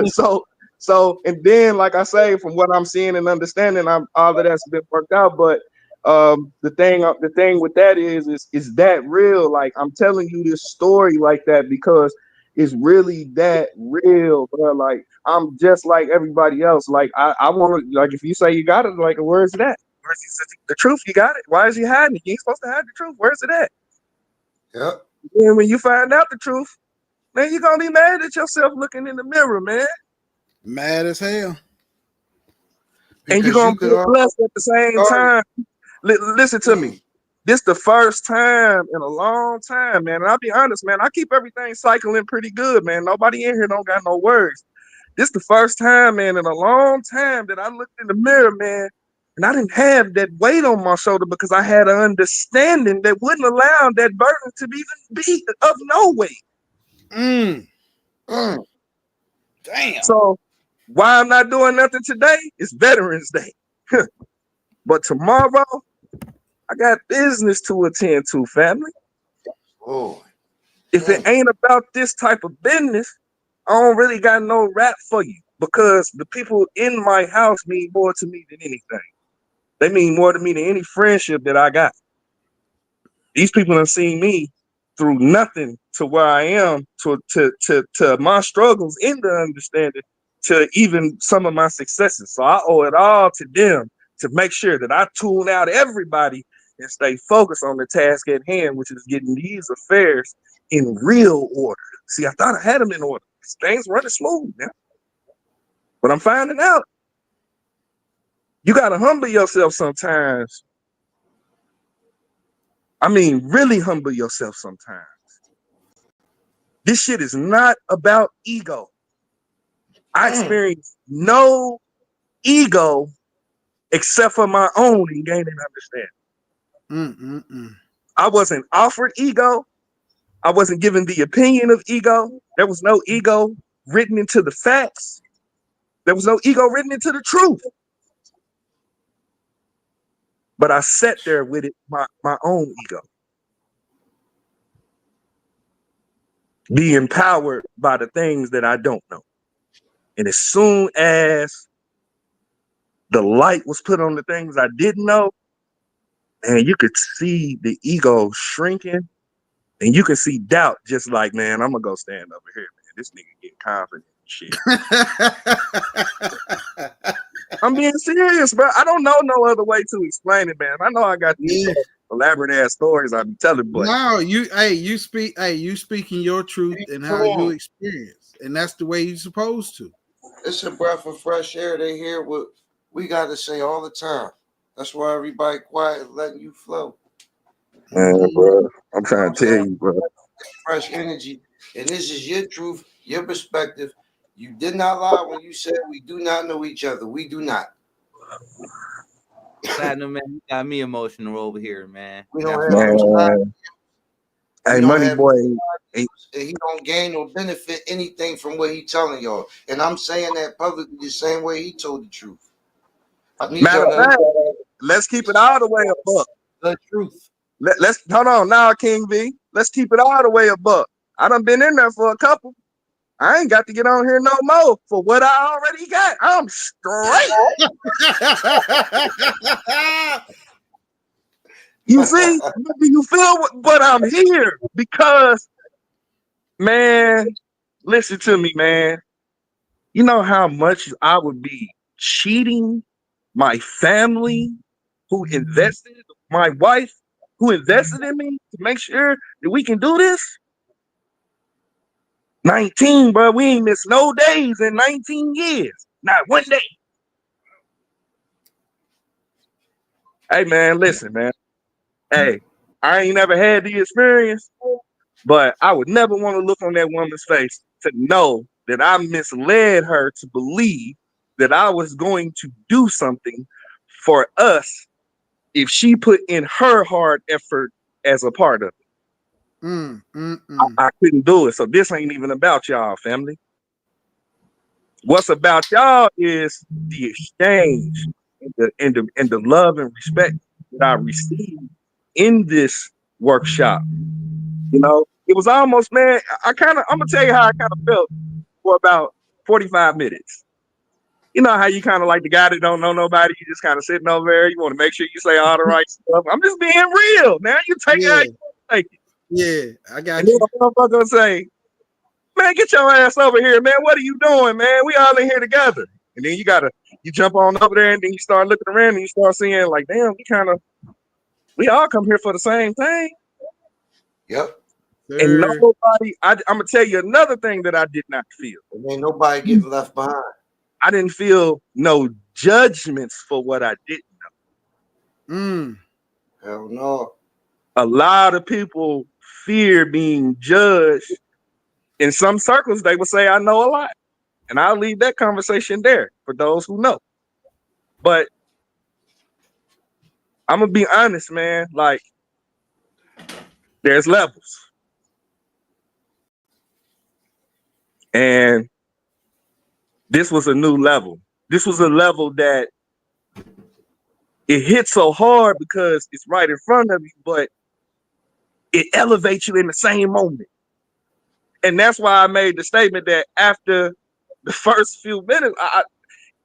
So, and then, like I say, from what I'm seeing and understanding, all of that's been worked out. But the thing with that is that real? Like, I'm telling you this story like that because it's really that real, bro. Like, I'm just like everybody else. Like, I want to, like, if you say you got it, like, where's that? Where's the truth? You got it. Why is he hiding it? You ain't supposed to hide the truth. Where's it at? Yep. And when you find out the truth, man, you're gonna be mad at yourself looking in the mirror, man. Mad as hell. And you're gonna be blessed at the same time. Listen to me. This the first time in a long time, man. And I'll be honest, man. I keep everything cycling pretty good, man. Nobody in here don't got no words. This the first time, man, in a long time that I looked in the mirror, man, and I didn't have that weight on my shoulder because I had an understanding that wouldn't allow that burden to even be of no weight. Damn. So why I'm not doing nothing today is Veterans Day. But tomorrow, I got business to attend to, family. Oh. If it ain't about this type of business, I don't really got no rap for you because the people in my house mean more to me than anything. They mean more to me than any friendship that I got. These people have seen me through nothing to where I am, to my struggles in the understanding, to even some of my successes. So I owe it all to them to make sure that I tune out everybody and stay focused on the task at hand, which is getting these affairs in real order. See, I thought I had them in order. Things running smooth now. But I'm finding out you got to humble yourself sometimes. I mean, really humble yourself sometimes. This shit is not about ego. I experienced no ego except for my own in gaining understanding. I wasn't offered ego. I wasn't given the opinion of ego. There was no ego written into the facts. There was no ego written into the truth. But I sat there with it, my own ego. Be empowered by the things that I don't know. And as soon as the light was put on the things I didn't know, and you could see the ego shrinking, and you can see doubt just like, man, I'm gonna go stand over here, man. This nigga getting confident and shit. I'm being serious, bro. I don't know no other way to explain it, man. I know I got these elaborate ass stories I be telling, but no, you speaking your truth and how you experience, and that's the way you're supposed to. It's a breath of fresh air. They hear what we got to say all the time. That's why everybody quiet, letting you flow. Man, bro, I'm trying to tell you, bro. Fresh energy, and this is your truth, your perspective. You did not lie when you said we do not know each other. We do not. Platinum, man, you got me emotional over here, man. We don't That's have no side. Man. Hey, We don't Money have Boy. and he don't gain or benefit anything from what he telling y'all. And I'm saying that publicly the same way he told the truth. I need Matter y'all of to fact, let's keep it all the way a buck. the truth. Let's hold on now, King V. Let's keep it all the way a buck. I done been in there for a couple. I ain't got to get on here no more for what I already got. I'm straight. You see? Do you feel what I'm here? Because, man, listen to me, man. You know how much I would be cheating my family who invested, my wife who invested in me to make sure that we can do this? 19, bro. We ain't missed no days in 19 years. Not one day. Hey, man, listen, man. Hey, I ain't never had the experience, but I would never want to look on that woman's face to know that I misled her to believe that I was going to do something for us if she put in her hard effort as a part of it. I couldn't do it. So this ain't even about y'all, family. What's about y'all is the exchange and the love and respect that I received in this workshop. You know, it was almost, man, I'm gonna tell you how I kind of felt for about 45 minutes. You know how you kind of like the guy that don't know nobody, you just kind of sitting over there, you want to make sure you say all the right stuff. I'm just being real. Now you take it how you take it. Yeah, I got And then you. a motherfucker say, man, get your ass over here, man. What are you doing, man? We all in here together. And then you jump on over there and then you start looking around and you start seeing like, damn, we all come here for the same thing. Yep. And nobody, I'm gonna tell you another thing that I did not feel. And ain't nobody getting left behind. I didn't feel no judgments for what I didn't know. Hell no. A lot of people fear being judged. In some circles, they would say I know a lot. And I'll leave that conversation there for those who know. But I'm gonna be honest, man. Like, there's levels. And this was a new level. This was a level that it hits so hard because it's right in front of you, but it elevates you in the same moment. And that's why I made the statement that after the first few minutes,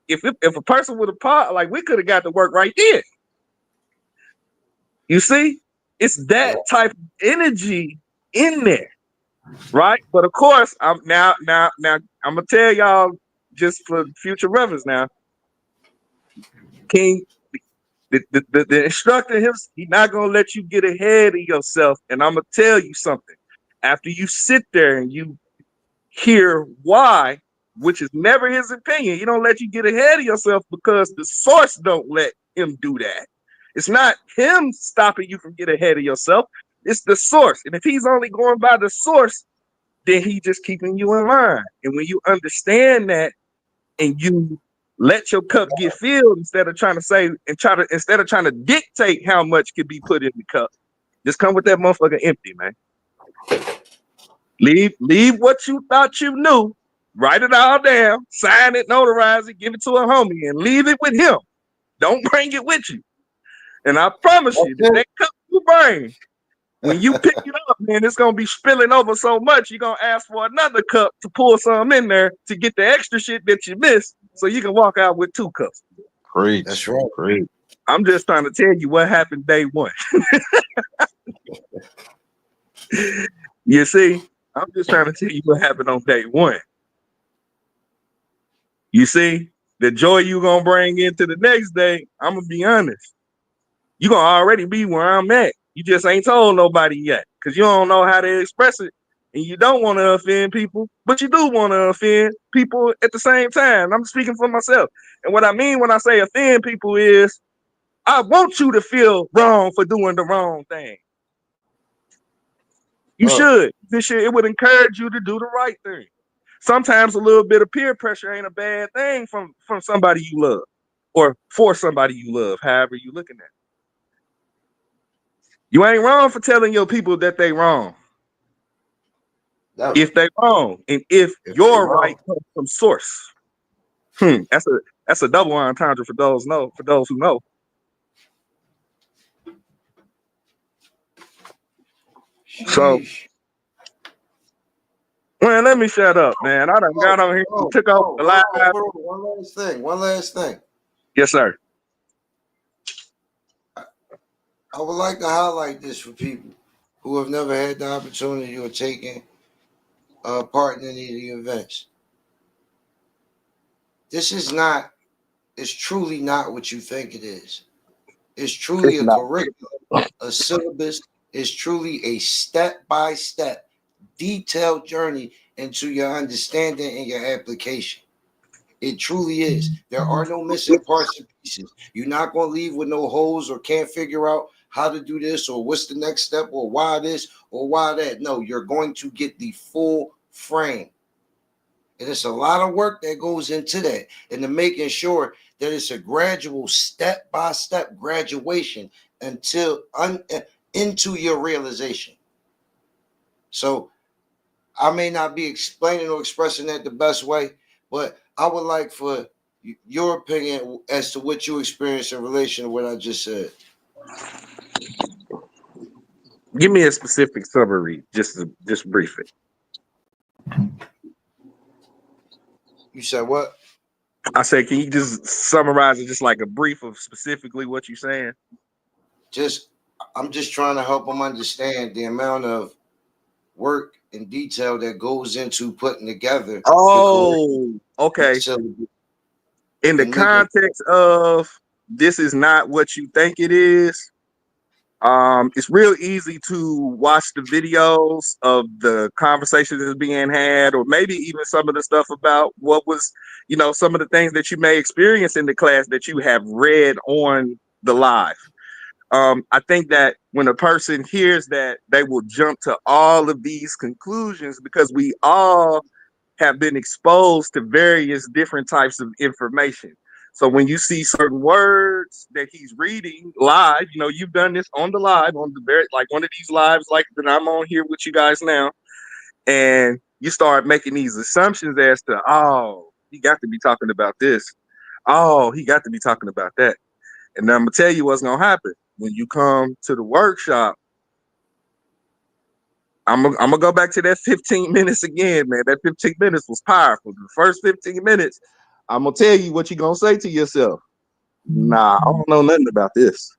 if a person would have paused, like, we could have got to work right then. You see, it's that type of energy in there, right? But of course, I'm now I'm gonna tell y'all just for future reference now. King, the instructor, he's not gonna let you get ahead of yourself. And I'm gonna tell you something. After you sit there and you hear why, which is never his opinion, he don't let you get ahead of yourself because the source don't let him do that. It's not him stopping you from getting ahead of yourself. It's the source. And if he's only going by the source, then he's just keeping you in line. And when you understand that and you let your cup get filled instead of trying to dictate how much can be put in the cup, just come with that motherfucker empty, man. Leave what you thought you knew, write it all down, sign it, notarize it, give it to a homie, and leave it with him. Don't bring it with you. And I promise you, that cup you bring, when you pick it up, man, it's gonna be spilling over so much, you're gonna ask for another cup to pour some in there to get the extra shit that you missed, so you can walk out with 2 cups. Great. That's right. Great. I'm just trying to tell you what happened day one. You see, I'm just trying to tell you what happened on day one. You see, the joy you gonna bring into the next day, I'm gonna be honest. You gonna already be where I'm at. You just ain't told nobody yet because you don't know how to express it. And you don't want to offend people, but you do want to offend people at the same time. I'm speaking for myself. And what I mean when I say offend people is I want you to feel wrong for doing the wrong thing. You should. It would encourage you to do the right thing. Sometimes a little bit of peer pressure ain't a bad thing from somebody you love or for somebody you love, however you looking at it. You ain't wrong for telling your people that they wrong. Never. If they wrong, and if If they your wrong. right comes from source. That's a double entendre for those who know. So, Sheesh. man, let me shut up, man. I done got on here and took off the live. One last thing. Yes, sir. I would like to highlight this for people who have never had the opportunity or taken part in any of the events. This is not, it's truly not what you think it is. It's truly It's a not. curriculum, a syllabus. It's truly a step-by-step, detailed journey into your understanding and your application. It truly is. There are no missing parts and pieces. You're not going to leave with no holes or can't figure out how to do this or what's the next step or why this or why that. No, you're going to get the full frame. And it's a lot of work that goes into that and to making sure that it's a gradual step-by-step graduation until into your realization. So I may not be explaining or expressing that the best way, but I would like for your opinion as to what you experienced in relation to what I just said. Give me a specific summary, just brief it. You said what? I said, can you just summarize it, just like a brief of specifically what you're saying? I'm just trying to help them understand the amount of work and detail that goes into putting together. Oh, okay. In the context of this is not what you think it is, it's real easy to watch the videos of the conversations that's being had, or maybe even some of the stuff about what was, some of the things that you may experience in the class that you have read on the live. I think that when a person hears that, they will jump to all of these conclusions because we all have been exposed to various different types of information. So when you see certain words that he's reading live, you've done this on the live, on the very, like one of these lives like that I'm on here with you guys now, and you start making these assumptions as to, oh, he got to be talking about this. Oh, he got to be talking about that. And I'm gonna tell you what's gonna happen when you come to the workshop. I'm gonna go back to that 15 minutes again, man. That 15 minutes was powerful. The first 15 minutes, I'm gonna tell you what you're gonna say to yourself. Nah, I don't know nothing about this.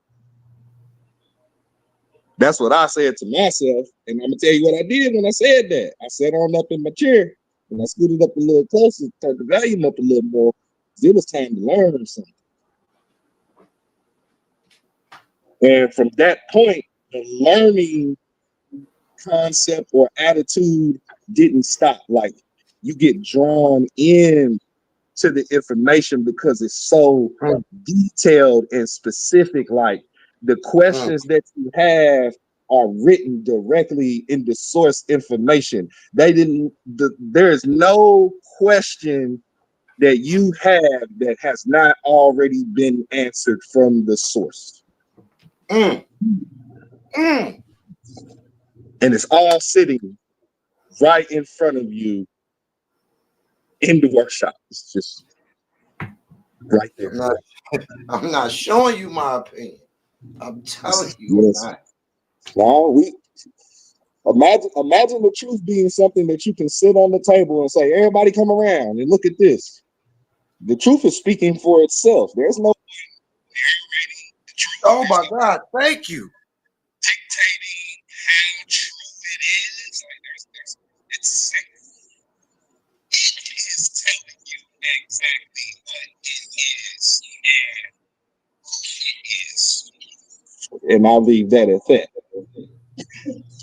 That's what I said to myself, and I'm gonna tell you what I did when I said that. I sat on up in my chair and I scooted up a little closer, turned the volume up a little more. It was time to learn something. And from that point, the learning concept or attitude didn't stop. Like, you get drawn in to the information because it's so detailed and specific. Like, the questions that you have are written directly in the source information. There is no question that you have that has not already been answered from the source. And it's all sitting right in front of you in the workshop. It's just right there. I'm not showing you my opinion. I'm telling you. Yes. Well, imagine the truth being something that you can sit on the table and say, everybody come around and look at this. The truth is speaking for itself. There's no Oh my God, thank you. Dictating how true it is. It's telling you exactly what it is and who it is. And I'll leave that at that.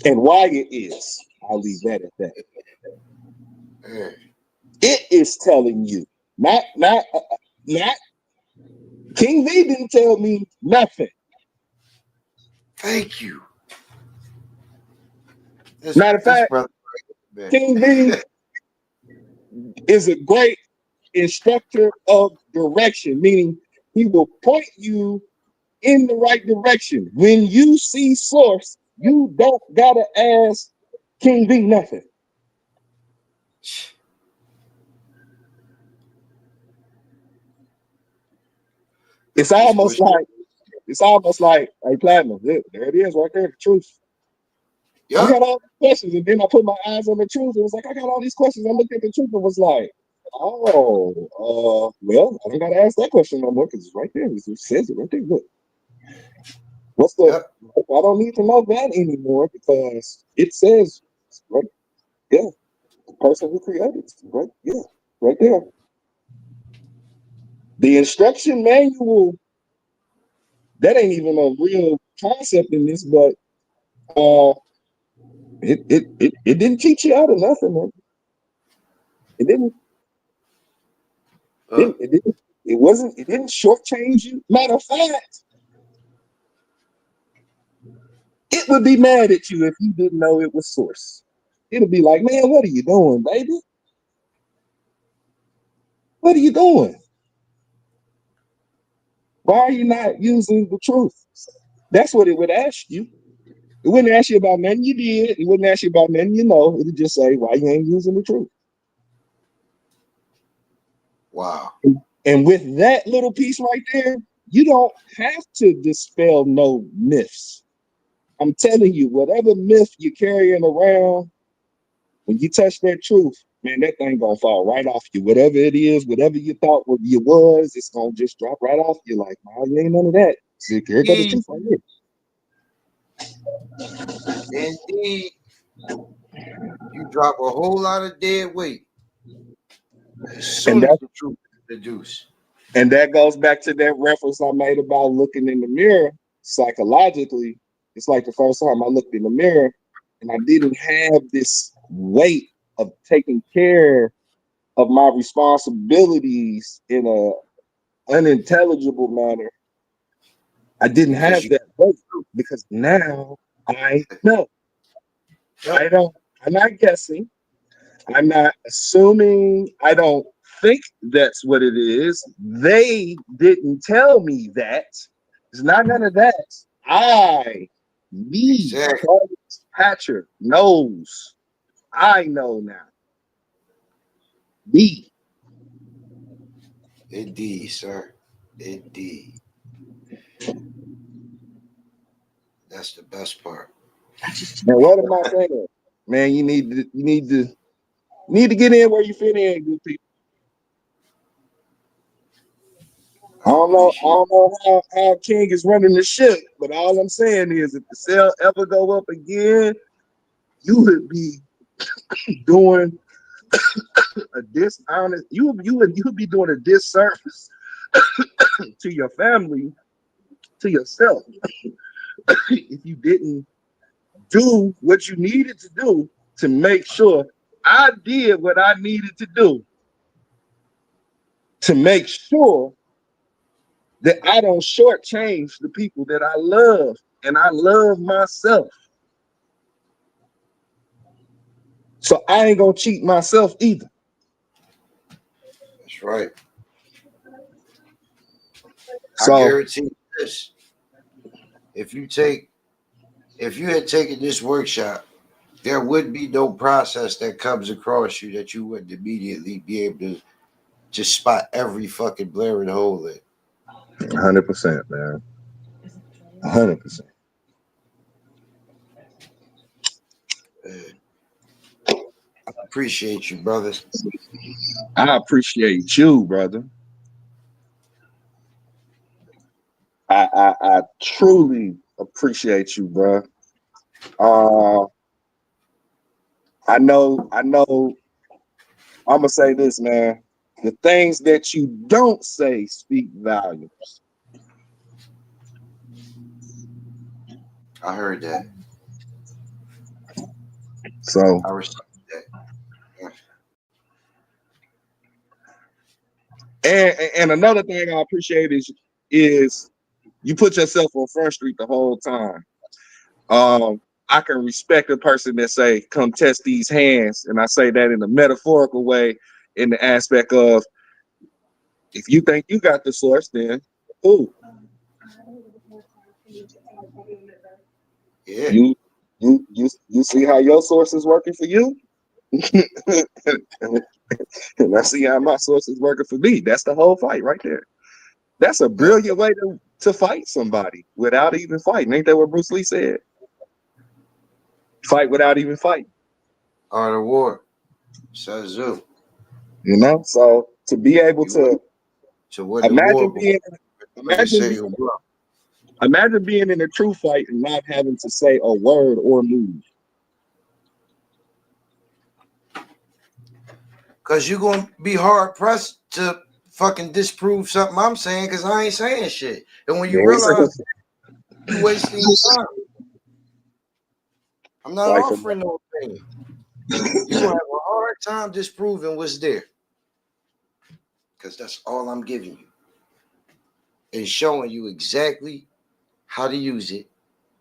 And why it is, I'll leave that at that. It is telling you, not King V didn't tell me nothing. Thank you. Matter of fact, King V is a great instructor of direction, meaning He will point you in the right direction. When you see source, you don't gotta ask King B nothing. It's almost like hey, Platinum, there it is right there, the truth. I Yup. got all these questions, and then I put my eyes on the truth. It was like I got all these questions. I looked at the truth and was like, oh, well, I don't gotta ask that question no more because it's right there. It says it right there. Look. What's the Yep. I don't need to know that anymore because it says right, yeah, the person who created it, right, yeah, right there. The instruction manual, that ain't even a real concept in this, but it didn't teach you out of nothing, man. It didn't. It didn't shortchange you. Matter of fact, it would be mad at you if you didn't know it was source. It'll be like, man, what are you doing, baby? What are you doing? Why are you not using the truth? That's what it would ask you. It wouldn't ask you about nothing you did. It wouldn't ask you about nothing you know. It would just say, why you ain't using the truth? Wow. And with that little piece right there, you don't have to dispel no myths. I'm telling you, whatever myth you're carrying around, when you touch that truth, man, that thing gonna fall right off you. Whatever it is, whatever you thought you was, it's gonna just drop right off you. Like, no, you ain't none of that. See, here goes the truth right here. Indeed, you drop a whole lot of dead weight as soon as the truth is introduced. And that goes back to that reference I made about looking in the mirror psychologically. It's like the first time I looked in the mirror and I didn't have this weight of taking care of my responsibilities in a unintelligible manner. I didn't have that weight because now I know. I'm not guessing. I'm not assuming. I don't think that's what it is. They didn't tell me that. It's not none of that. Charles Hatcher, knows. I know now. Me. Indeed, sir. Indeed. That's the best part. And what am I saying? Man, you need to get in where you fit in, good people. I don't know how King is running the ship, but all I'm saying is if the sale ever go up again, you would be doing a dishonest, you would be doing a disservice to your family, to yourself, if you didn't do what you needed to do to make sure I did what I needed to do to make sure that I don't shortchange the people that I love, and I love myself. So I ain't gonna cheat myself either. That's right. So I guarantee you this. If you had taken this workshop, there would be no process that comes across you that you wouldn't immediately be able to just spot every fucking blaring hole in. 100%, man. 100%. I appreciate you, brother. I appreciate you, brother. I truly appreciate you, bro. I know. I'm gonna say this, man. The things that you don't say speak volumes. I heard that. So I respect that. and another thing I appreciate is you put yourself on Front Street the whole time. I can respect a person that say, come test these hands. And I say that in a metaphorical way, in the aspect of, if you think you got the source, then Who? Yeah. You see how your source is working for you? And I see how my source is working for me. That's the whole fight right there. That's a Yeah. brilliant way to fight somebody without even fighting. Ain't that what Bruce Lee said? Fight without even fighting. Art of war. Sun Tzu. You know? So to be able You win to to win the war, imagine but being they imagine say being you will. imagine being in a true fight and not having to say a word or move. Because you're going to be hard pressed to fucking disprove something I'm saying because I ain't saying shit. And when you Man, realize you wasting your time, I'm not fight for offering no opinion. You're going to have a hard time disproving what's there because that's all I'm giving you and showing you exactly how to use it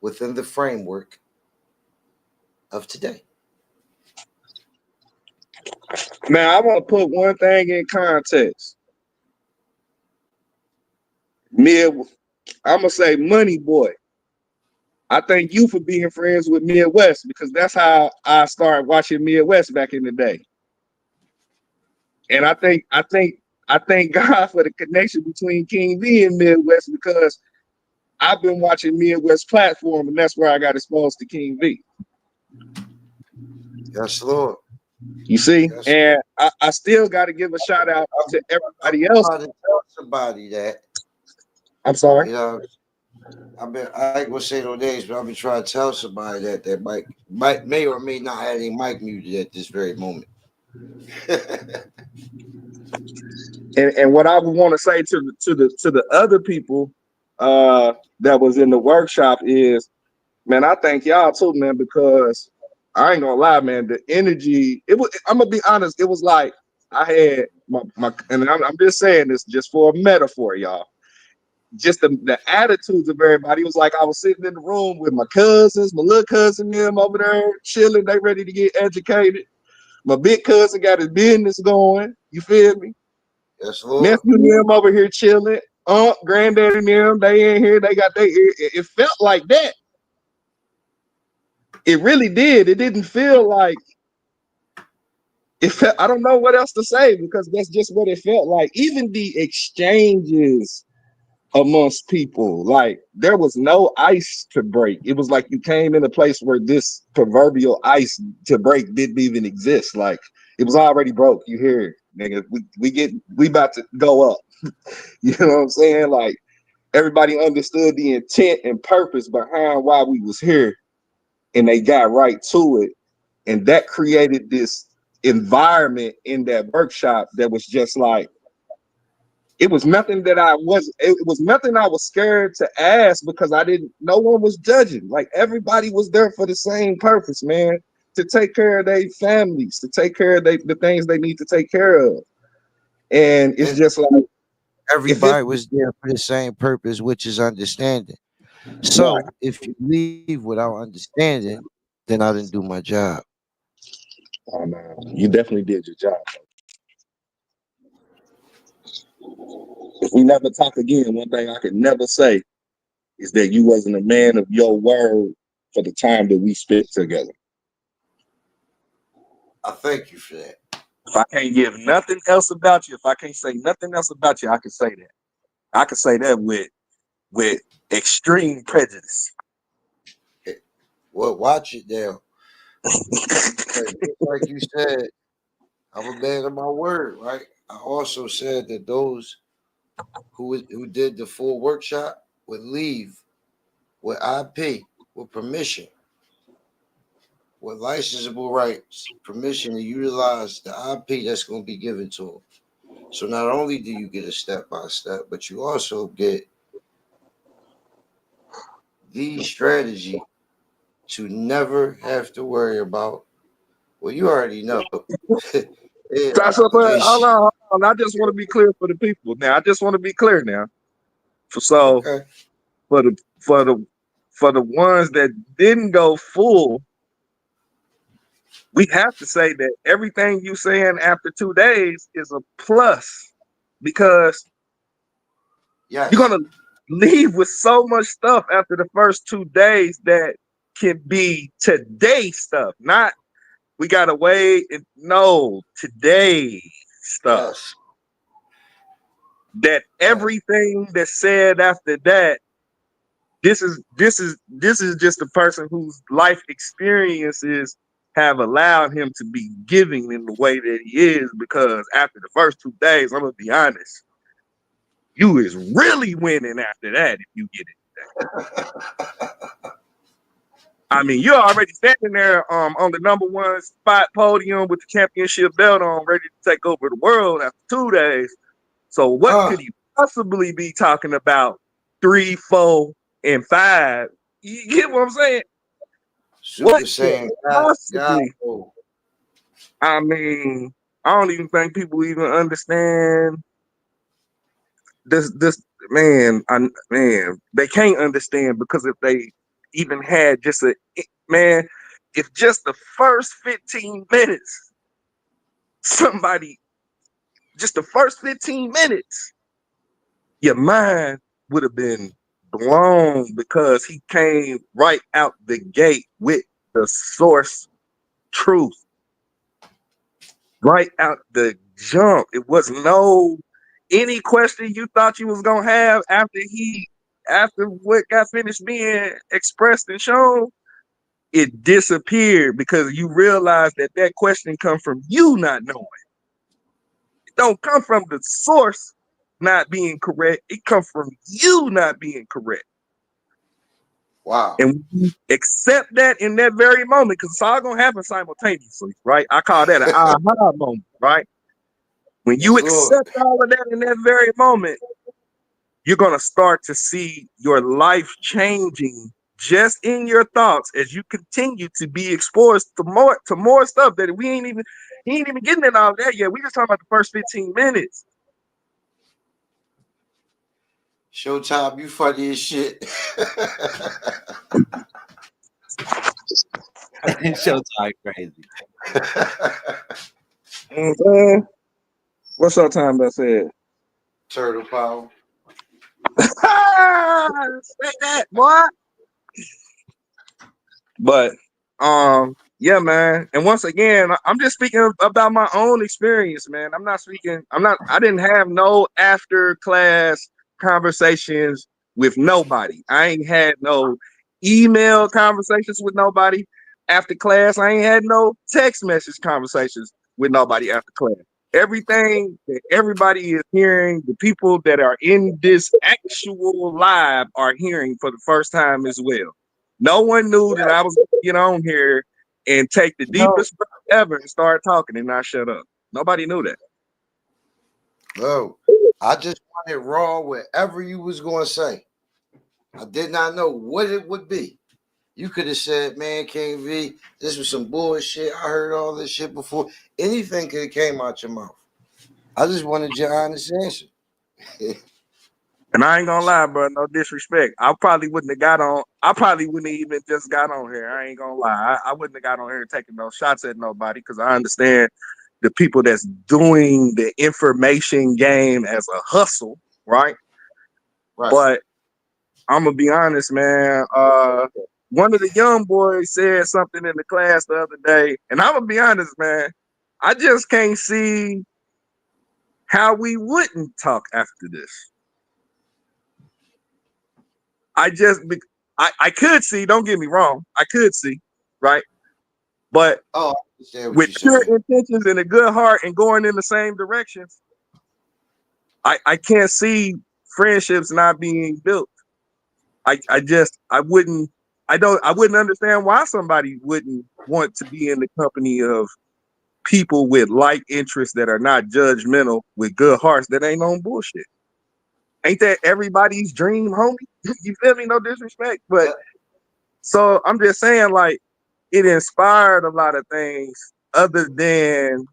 within the framework of today. Man, I want to put one thing in context. I'm gonna say Money Boy. I thank you for being friends with Midwest because that's how I started watching Midwest back in the day. And I thank God for the connection between King V and Midwest because I've been watching Midwest platform and that's where I got exposed to King V. Yes, Lord. You see, Yes, and I still got to give a shout out to I've everybody been else. trying to tell somebody that, I'm sorry. you know, I ain't gonna say no names, but I've been trying to tell somebody that might may or may not have a mic muted at this very moment. And what I would want to say to the other people that was in the workshop is, man, I thank y'all too, man, because I ain't gonna lie, man, the energy, I'm gonna be honest, it was like I had my and I'm just saying this just for a metaphor, y'all. Just the attitudes of everybody. It was like I was sitting in the room with my cousins, my little cousin, them over there chilling, they ready to get educated. My big cousin got his business going. You feel me? Yes, Lord. Nephew and them over here chilling. Granddaddy and them, they in here, they got it felt like that. It really did. It didn't feel like it felt, I don't know what else to say because that's just what it felt like. Even the exchanges amongst people, like there was no ice to break. It was like you came in a place where this proverbial ice to break didn't even exist. Like it was already broke. You hear it, nigga. We about to go up. You know what I'm saying? Like everybody understood the intent and purpose behind why we was here, and they got right to it. And that created this environment in that workshop that was just like, it was nothing I was scared to ask because no one was judging. Like everybody was there for the same purpose, man, to take care of their families, to take care of the things they need to take care of. And it's And just like, everybody was there for the same purpose, which is understanding. So if you leave without understanding, then I didn't do my job. oh man, you definitely did your job. If we never talk again, one thing I could never say is that you wasn't a man of your word for the time that we spent together. I thank you for that. If I can't give nothing else about you, if I can't say nothing else about you, I can say that. I can say that with extreme prejudice. Well, watch it now. Like you said, I'm a man of my word, right? I also said that those who did the full workshop would leave with IP, with permission, with licensable rights, permission to utilize the IP that's going to be given to them. So not only do you get a step by step, but you also get the strategy to never have to worry about. Well, you already know. Yeah, So, but hold application. on. I just want to be clear for the people. Now, I just want to be clear now. So Okay. for the for the for the ones that didn't go full, we have to say that everything you saying after 2 days is a plus because Yes. You're gonna leave with so much stuff after the first 2 days that can be today stuff. Not we gotta wait. No, today stuff. Yes. That Yes. everything that's said after that, this is just a person whose life experiences have allowed him to be giving in the way that he is. Because after the first 2 days, I'm gonna be honest, you is really winning after that if you get it. I mean, you're already standing there on the number one spot podium with the championship belt on, ready to take over the world after 2 days. So what could he possibly be talking about 3, 4, and 5? You get what I'm saying? Super What could Saiyan God, possibly? mode. I mean, I don't even think people even understand this. Man, they can't understand, because if they even had just man, if just the first 15 minutes, somebody, just the first 15 minutes, your mind would have been blown, because he came right out the gate with the source truth. Right out the jump. It was no any question you thought you was gonna have after what got finished being expressed and shown, it disappeared, because you realize that question come from you not knowing. It don't come from the source not being correct. It comes from you not being correct. Wow. And we accept that in that very moment, because it's all gonna happen simultaneously, right? I call that an aha moment, right? When you Yes, Lord. accept all of that in that very moment, you're gonna start to see your life changing just in your thoughts as you continue to be exposed to more stuff that he ain't even getting in all of that yet. We just talking about the first 15 minutes. Showtime, you funny as shit. Showtime crazy. You know what I'm saying? What's your time that said? Turtle power. Say that, boy. But yeah, man. And once again, I'm just speaking about my own experience, man. I didn't have no after class conversations with nobody. I ain't had no email conversations with nobody after class. I ain't had no text message conversations with nobody after class. Everything that everybody is hearing, the people that are in this actual live are hearing for the first time as well. No one knew that I was going to get on here and take the deepest breath ever and start talking and not shut up. Nobody knew that. No, I just wanted raw whatever you was going to say. I did not know what it would be. You could have said, man, King V, this was some bullshit. I heard all this shit before. Anything could have came out your mouth. I just wanted your honest answer. And I ain't gonna lie, bro, no disrespect. I probably wouldn't have got on. I probably wouldn't have even just got on here. I ain't gonna lie. I wouldn't have got on here taking no shots at nobody, because I understand the people that's doing the information game as a hustle, right? Right. But I'm gonna be honest, man. One of the young boys said something in the class the other day, and I'm gonna be honest, man. I just can't see how we wouldn't talk after this. I could see, don't get me wrong, I could see, right? But Oh, I understand what with you're pure saying. intentions and a good heart and going in the same directions, I can't see friendships not being built. I wouldn't understand why somebody wouldn't want to be in the company of people with like interests that are not judgmental, with good hearts that ain't on bullshit. Ain't that everybody's dream, homie? You feel me? No disrespect, but so I'm just saying, like, it inspired a lot of things other than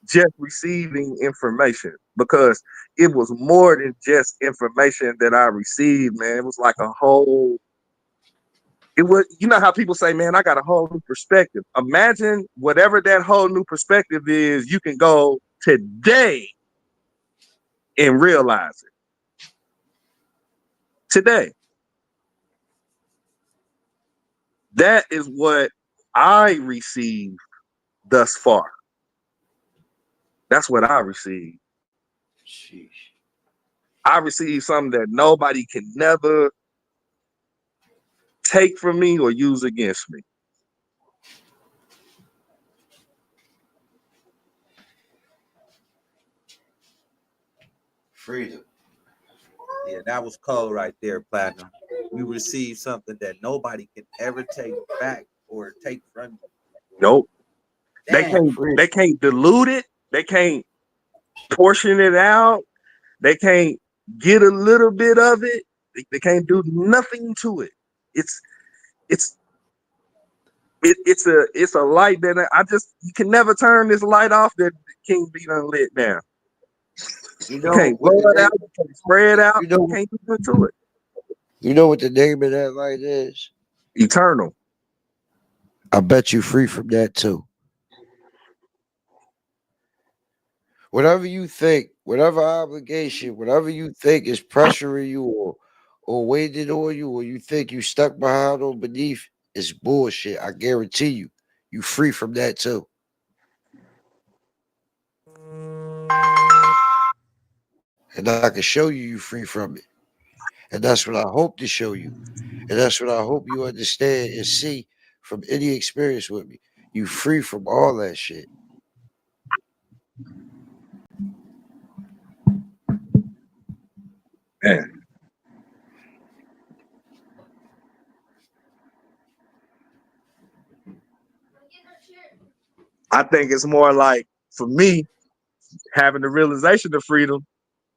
just receiving information, because it was more than just information that I received, man. It was like a whole, it was, you know how people say, man, I got a whole new perspective. Imagine whatever that whole new perspective is, you can go today and realize it. today. That is what I received thus far. That's what I received. Sheesh. I received something that nobody can never take from me or use against me. Freedom. Yeah, that was cold right there, Platinum. You received something that nobody can ever take back or take from you. Nope. Damn. They can't dilute it. They can't portion it out. They can't get a little bit of it. They can't do nothing to it. It's a light that you can never turn this light off that can be unlit now. You You know can't what blow the it out, name, you can't spray it out, you know you can't do nothing to it. you know what the name of that light is? Eternal. I bet you free from that too. Whatever you think, whatever obligation, whatever you think is pressuring you or weighted on you, or you think you stuck behind or beneath, is bullshit. I guarantee you, you free from that too. And I can show you free from it. And that's what I hope to show you. And that's what I hope you understand and see from any experience with me. You free from all that shit. Man. I think it's more like, for me, having the realization of freedom.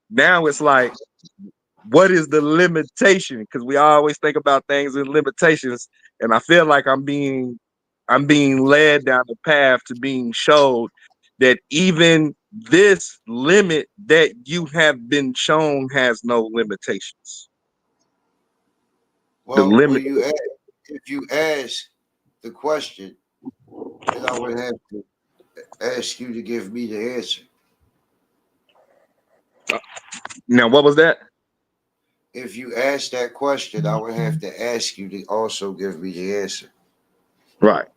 Now it's like, what is the limitation? Because we always think about things in limitations, and I feel like I'm being led down the path to being showed that even this limit that you have been shown has no limitations. The Well, limit. if you ask the question, then I would have to ask you to give me the answer. Now, what was that? If you ask that question, I would have to ask you to also give me the answer. Right.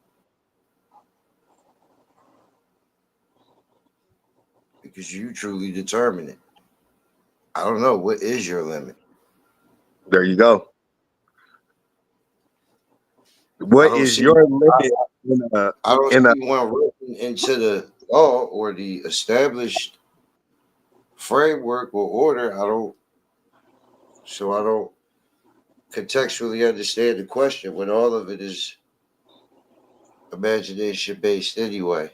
Because you truly determine it. I don't know. What is your limit? There you go. I What don't is see your limit I don't in a see one written into the law or the established framework or order. I don't contextually understand the question when all of it is imagination based anyway.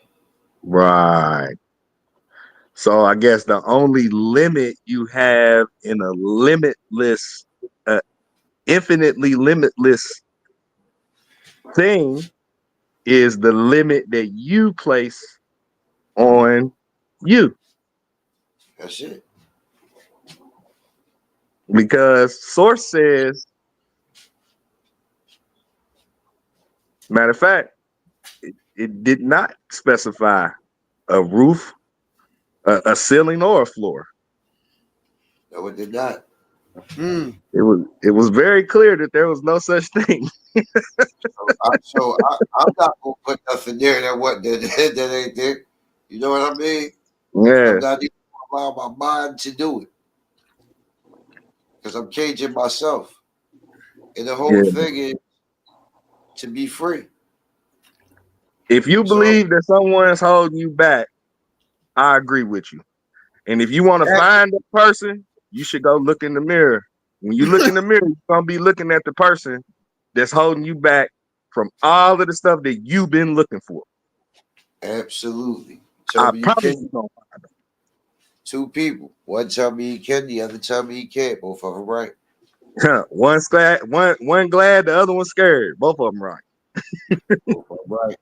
right? So I guess the only limit you have in a limitless, infinitely limitless thing is the limit that you place on you. That's it. Because Source says, matter of fact, it did not specify a roof, a ceiling, or a floor. No, it did not. It was very clear that there was no such thing. I'm not gonna put nothing there that what that ain't there. You know what I mean? Yeah, I'm not even gonna allow my mind to do it because I'm caging myself. And the whole yeah. thing is to be free. If you So believe that someone's holding you back, I agree with you. And if you want to find a person, you should go look in the mirror. When you look in the mirror, you're gonna be looking at the person that's holding you back from all of the stuff that you've been looking for. absolutely. Tell I me you promise can. you gonna Two people. One tell me he can, the other tell me he can't. Both of them right. find them. One glad, the other one scared. Both of them right. Both of them right.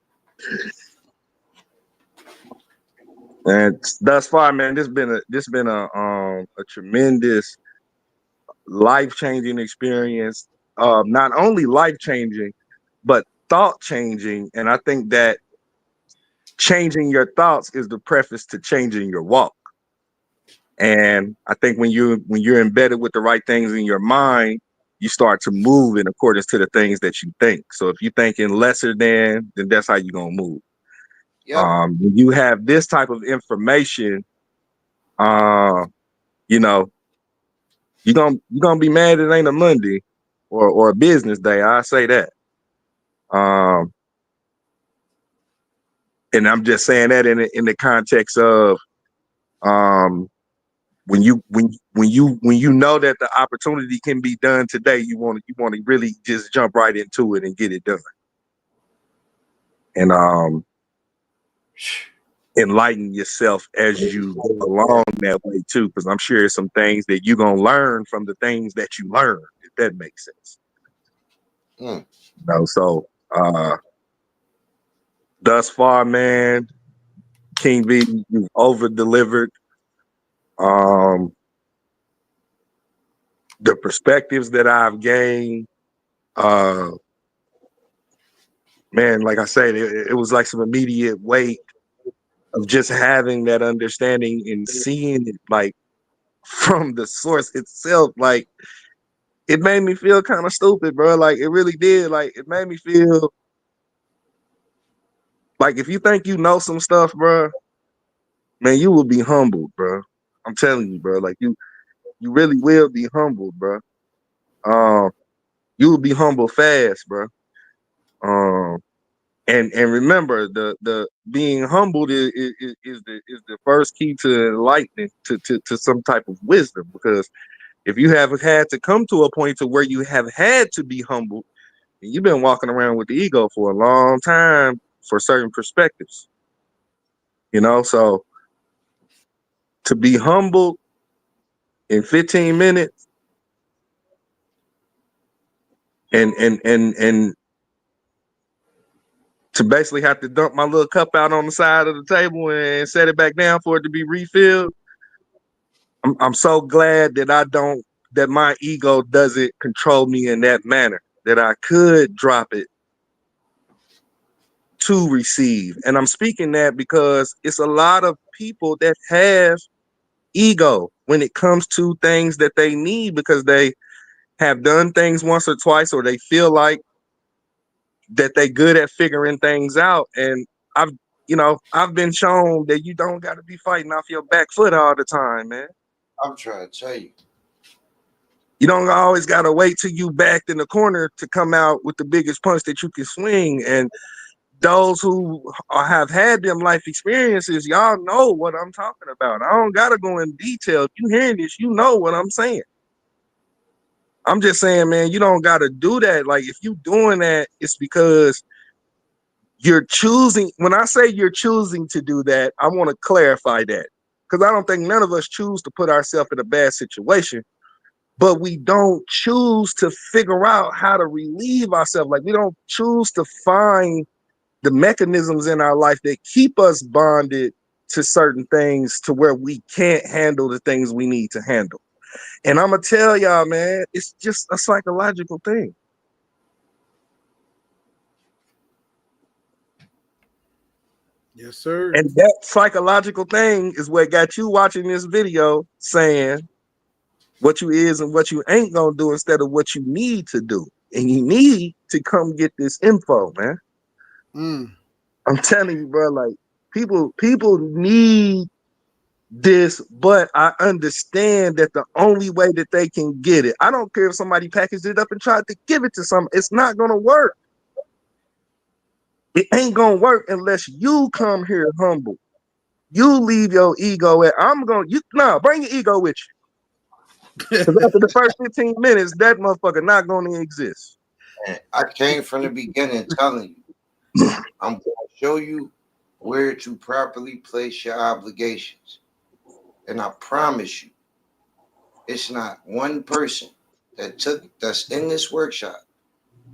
And thus far, man, this been a tremendous life-changing experience. Not only life-changing, but thought-changing. And I think that changing your thoughts is the preface to changing your walk. And I think when you're embedded with the right things in your mind, you start to move in accordance to the things that you think. So if you thinking lesser than, then that's how you're gonna move. Yep. When you have this type of information, you know, you're gonna be mad it ain't a Monday or a business day. I say that. And I'm just saying that in the context of when you know that the opportunity can be done today, you want to really just jump right into it and get it done. And enlighten yourself as you go along that way too, because I'm sure there's some things that you're gonna learn from the things that you learn, if that makes sense. Mm. You know, so thus far, man, King V, you've over delivered. The perspectives that I've gained, man, like I said, it was like some immediate weight of just having that understanding and seeing it like from the source itself. Like, it made me feel kind of stupid, bro. Like, it really did. Like, it made me feel like if you think you know some stuff, bro, man, you will be humbled, bro. I'm telling you, bro. Like, you really will be humbled, bro. You will be humbled fast, bro. And remember, the being humbled is the first key to enlightenment, to some type of wisdom. Because if you have had to come to a point to where you have had to be humbled, and you've been walking around with the ego for a long time for certain perspectives, you know. So to be humbled in 15 minutes and to basically have to dump my little cup out on the side of the table and set it back down for it to be refilled. I'm so glad that my ego doesn't control me in that manner, that I could drop it to receive. And I'm speaking that because it's a lot of people that have ego when it comes to things that they need, because they have done things once or twice, or they feel like that they good at figuring things out. And I've been shown that you don't got to be fighting off your back foot all the time, man. I'm trying to tell you. You don't always got to wait till you backed in the corner to come out with the biggest punch that you can swing. And those who have had them life experiences, y'all know what I'm talking about. I don't got to go in detail. If you hearing this, you know what I'm saying. I'm just saying, man, you don't got to do that. Like, if you doing that, it's because you're choosing. When I say you're choosing to do that, I want to clarify that, because I don't think none of us choose to put ourselves in a bad situation. But we don't choose to figure out how to relieve ourselves. Like, we don't choose to find the mechanisms in our life that keep us bonded to certain things to where we can't handle the things we need to handle. And I'm going to tell y'all, man, it's just a psychological thing. Yes, sir. And that psychological thing is what got you watching this video saying what you is and what you ain't gonna do instead of what you need to do. And you need to come get this info, man. I'm telling you, bro, like, people need this, but I understand that the only way that they can get it, I don't care if somebody packaged it up and tried to give it to some, it's not gonna work. It ain't gonna work unless you come here humble. You leave your ego at, bring your ego with you. Because after the first 15 minutes, that motherfucker not going to exist. And I came from the beginning telling you, I'm going to show you where to properly place your obligations. And I promise you, it's not one person that's in this workshop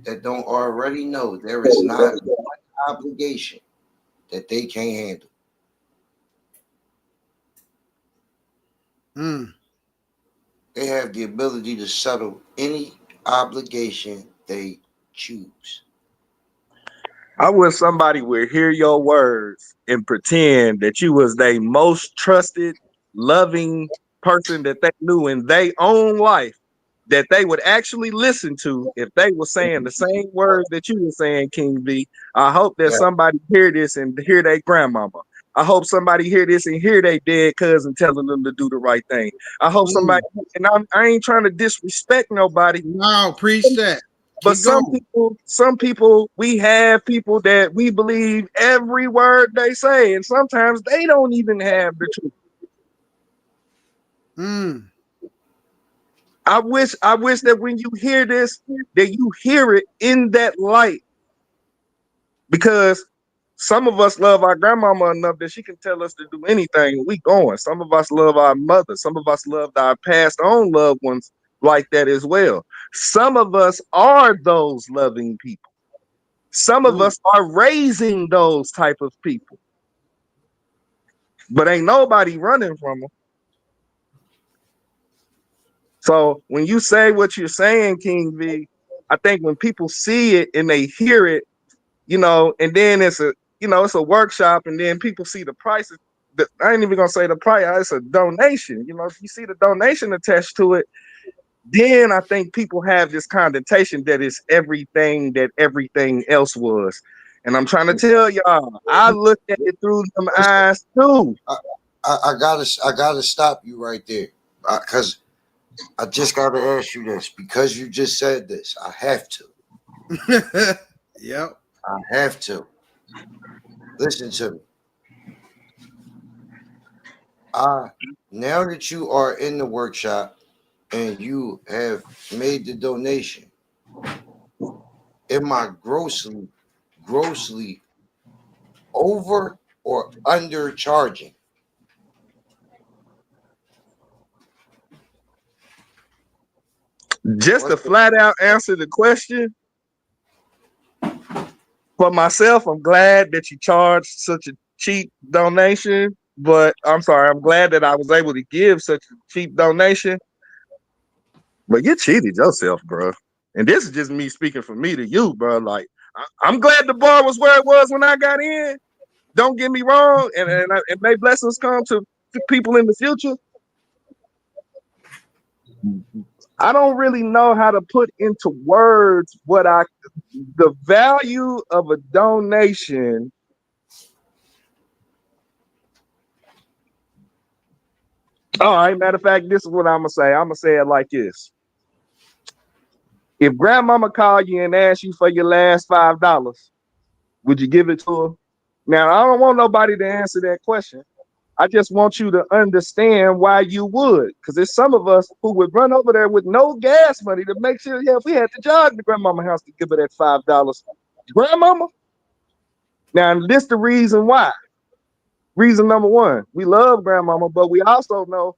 that don't already know there is not one obligation that they can't handle. They have the ability to settle any obligation they choose. I wish somebody would hear your words and pretend that you was their most trusted, loving person that they knew in their own life, that they would actually listen to if they were saying the same words that you were saying, King V. I hope that Yeah. somebody hear this and hear their grandmama. I hope somebody hear this and hear their dead cousin telling them to do the right thing. I hope somebody, and I ain't trying to disrespect nobody, No, preach that. but Keep going. some people, we have people that we believe every word they say, and sometimes they don't even have the truth. Mm. I wish that when you hear this, that you hear it in that light, because some of us love our grandmama enough that she can tell us to do anything and we going. Some of us love our mother. Some of us loved our passed on loved ones like that as well. Some of us are those loving people. Some of us are raising those type of people, but ain't nobody running from them. So when you say what you're saying, King V, I think when people see it and they hear it, and then it's a workshop, and then people see the prices. I ain't even gonna say the price. It's a donation. If you see the donation attached to it, then I think people have this connotation that it's everything that everything else was. And I'm trying to tell y'all, I looked at it through them eyes too. I gotta stop you right there, because I just gotta ask you this, because you just said this. I have to. Yep. I have to. Listen to me. Now that you are in the workshop and you have made the donation, am I grossly over or undercharging? Just to flat out answer the question, for myself, I'm glad that you charged such a cheap donation, but I'm sorry, I'm glad that I was able to give such a cheap donation. But you cheated yourself, bro. And this is just me speaking from me to you, bro. Like, I'm glad the bar was where it was when I got in. Don't get me wrong, and may blessings come to people in the future. I don't really know how to put into words the value of a donation. All right, matter of fact, this is what I'm gonna say. I'm gonna say it like this. If grandmama called you and asked you for your last $5, would you give it to her? Now, I don't want nobody to answer that question. I just want you to understand why you would. Because there's some of us who would run over there with no gas money to make sure, if we had to jog to grandmama's house to give her that $5. Grandmama? Now, this the reason why. Reason number one, we love grandmama, but we also know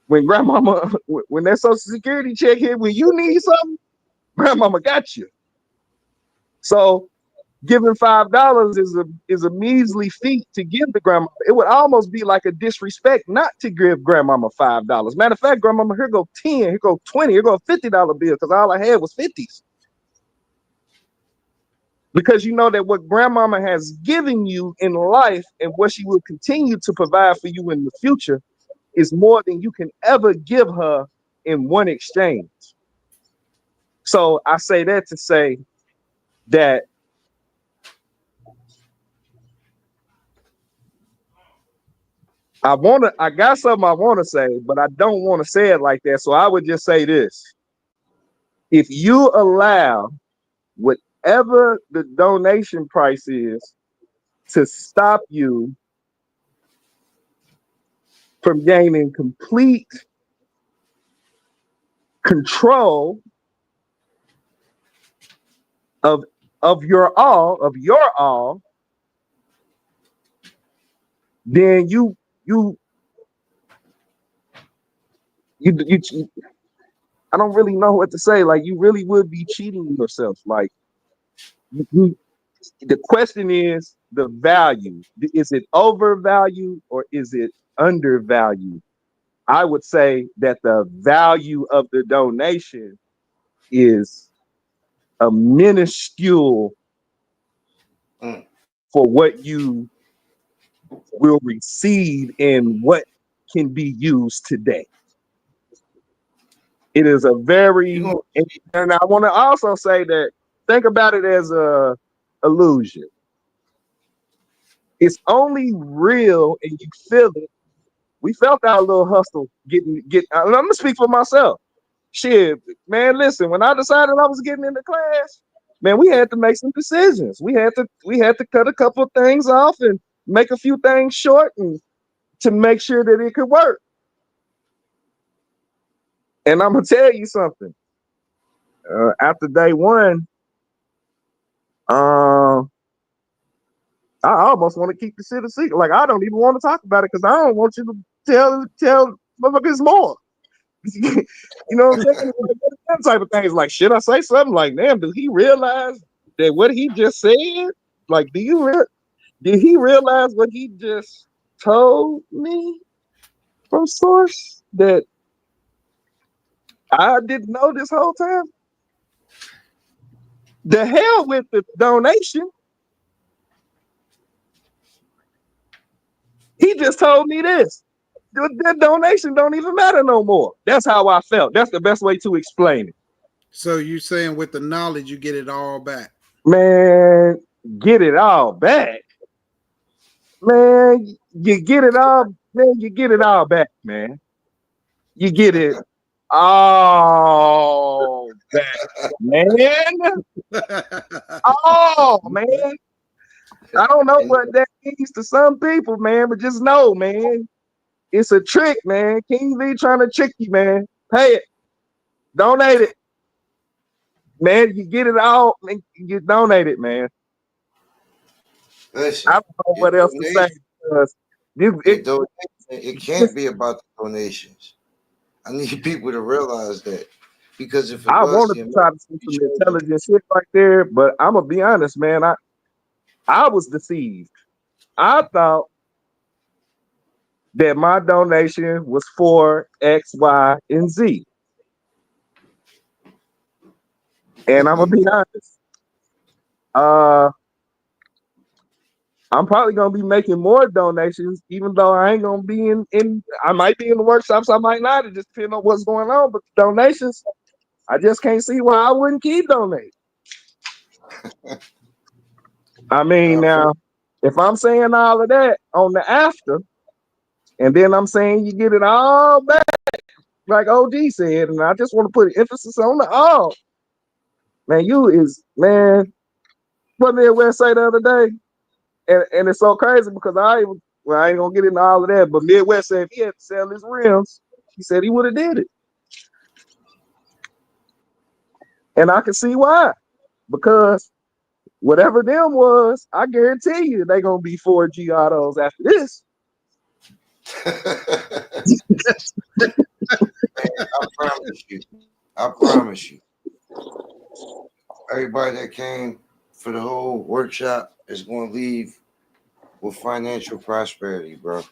when grandmama, when that Social Security check hit, when you need something, grandmama got you. So giving $5 is a measly feat to give the grandma. It would almost be like a disrespect not to give grandmama $5. Matter of fact, grandmama, here go 10, here go 20, here go a $50 bill, because all I had was 50s. Because you know that what grandmama has given you in life and what she will continue to provide for you in the future is more than you can ever give her in one exchange. So I say that to say that I got something I want to say, but I don't want to say it like that. So I would just say this. If you allow whatever the donation price is to stop you from gaining complete control of your all, then you I don't really know what to say. Like, you really would be cheating yourself. Like, the question is the value. Is it overvalued or is it undervalued? I would say that the value of the donation is a minuscule for what you will receive and what can be used today. It is a You very, gonna and I want to also say that think about it as a illusion. It's only real and you feel it. We felt our little hustle get. I'm gonna speak for myself. Shit, man, listen, when I decided I was getting into class, man, we had to make some decisions. We had to cut a couple of things off and make a few things short and to make sure that it could work. And I'm gonna tell you something. After day one, um, I almost want to keep the shit a secret. Like I don't even want to talk about it because I don't want you to tell motherfuckers more. You know what I'm saying? Like, that type of things. Like, should I say something? Like, damn, did he realize that what he just said? Like, did he realize what he just told me from source that I didn't know this whole time? The hell with the donation. He just told me this. That donation don't even matter no more. That's how I felt. That's the best way to explain it. So you saying with the knowledge you get it all back? Man, get it all back. Man, you get it all, man, you get it all back, man. You get it all back, man. Oh, man. I don't know and what that means to some people, man, but just know, man, it's a trick, man. King V trying to trick you, man. Pay it. Donate it. Man, you get it all, man, you donate it, man. I listen, don't know your what else to say donation, because your donation, it can't be about the donations. I need people to realize that because if it I was, wanted the to try to see American some children, intelligent shit right there, but I'm gonna be honest, man. I was deceived. I thought that my donation was for X, Y, and Z. And I'm gonna be honest. Uh, I'm probably gonna be making more donations, even though I ain't gonna be in. I might be in the workshops, I might not. It just depends on what's going on. But donations, I just can't see why I wouldn't keep donating. I mean, I pray, now if I'm saying all of that on the after, and then I'm saying you get it all back, like OG said, and I just want to put emphasis on the all. Man, you is man. What Midwest say the other day, and it's so crazy because I ain't gonna get into all of that, but Midwest said if he had to sell his rims, he said he would have did it, and I can see why because whatever them was, I guarantee you they gonna be 4G autos after this. I promise you. I promise you. Everybody that came for the whole workshop is going to leave with financial prosperity, bro.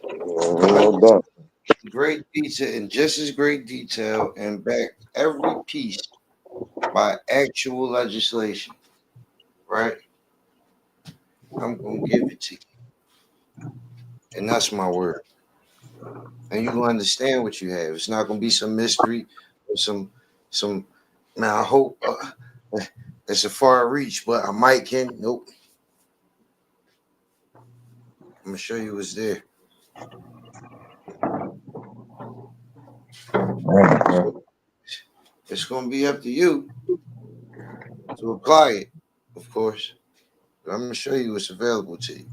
No doubt. Great detail and just as great detail and back every piece by actual legislation, right? I'm going to give it to you. And that's my word. And you're going to understand what you have. It's not going to be some mystery or some, man, I hope it's a far reach, but I might can. Nope. I'm going to show you what's there. So it's going to be up to you to apply it, of course. But I'm going to show you what's available to you.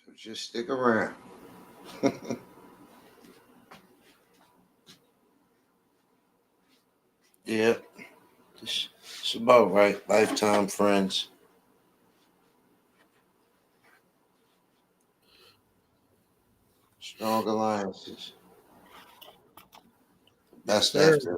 So just stick around. Yeah, it's about right. Lifetime friends. Strong alliances. Yes, Best sir. after.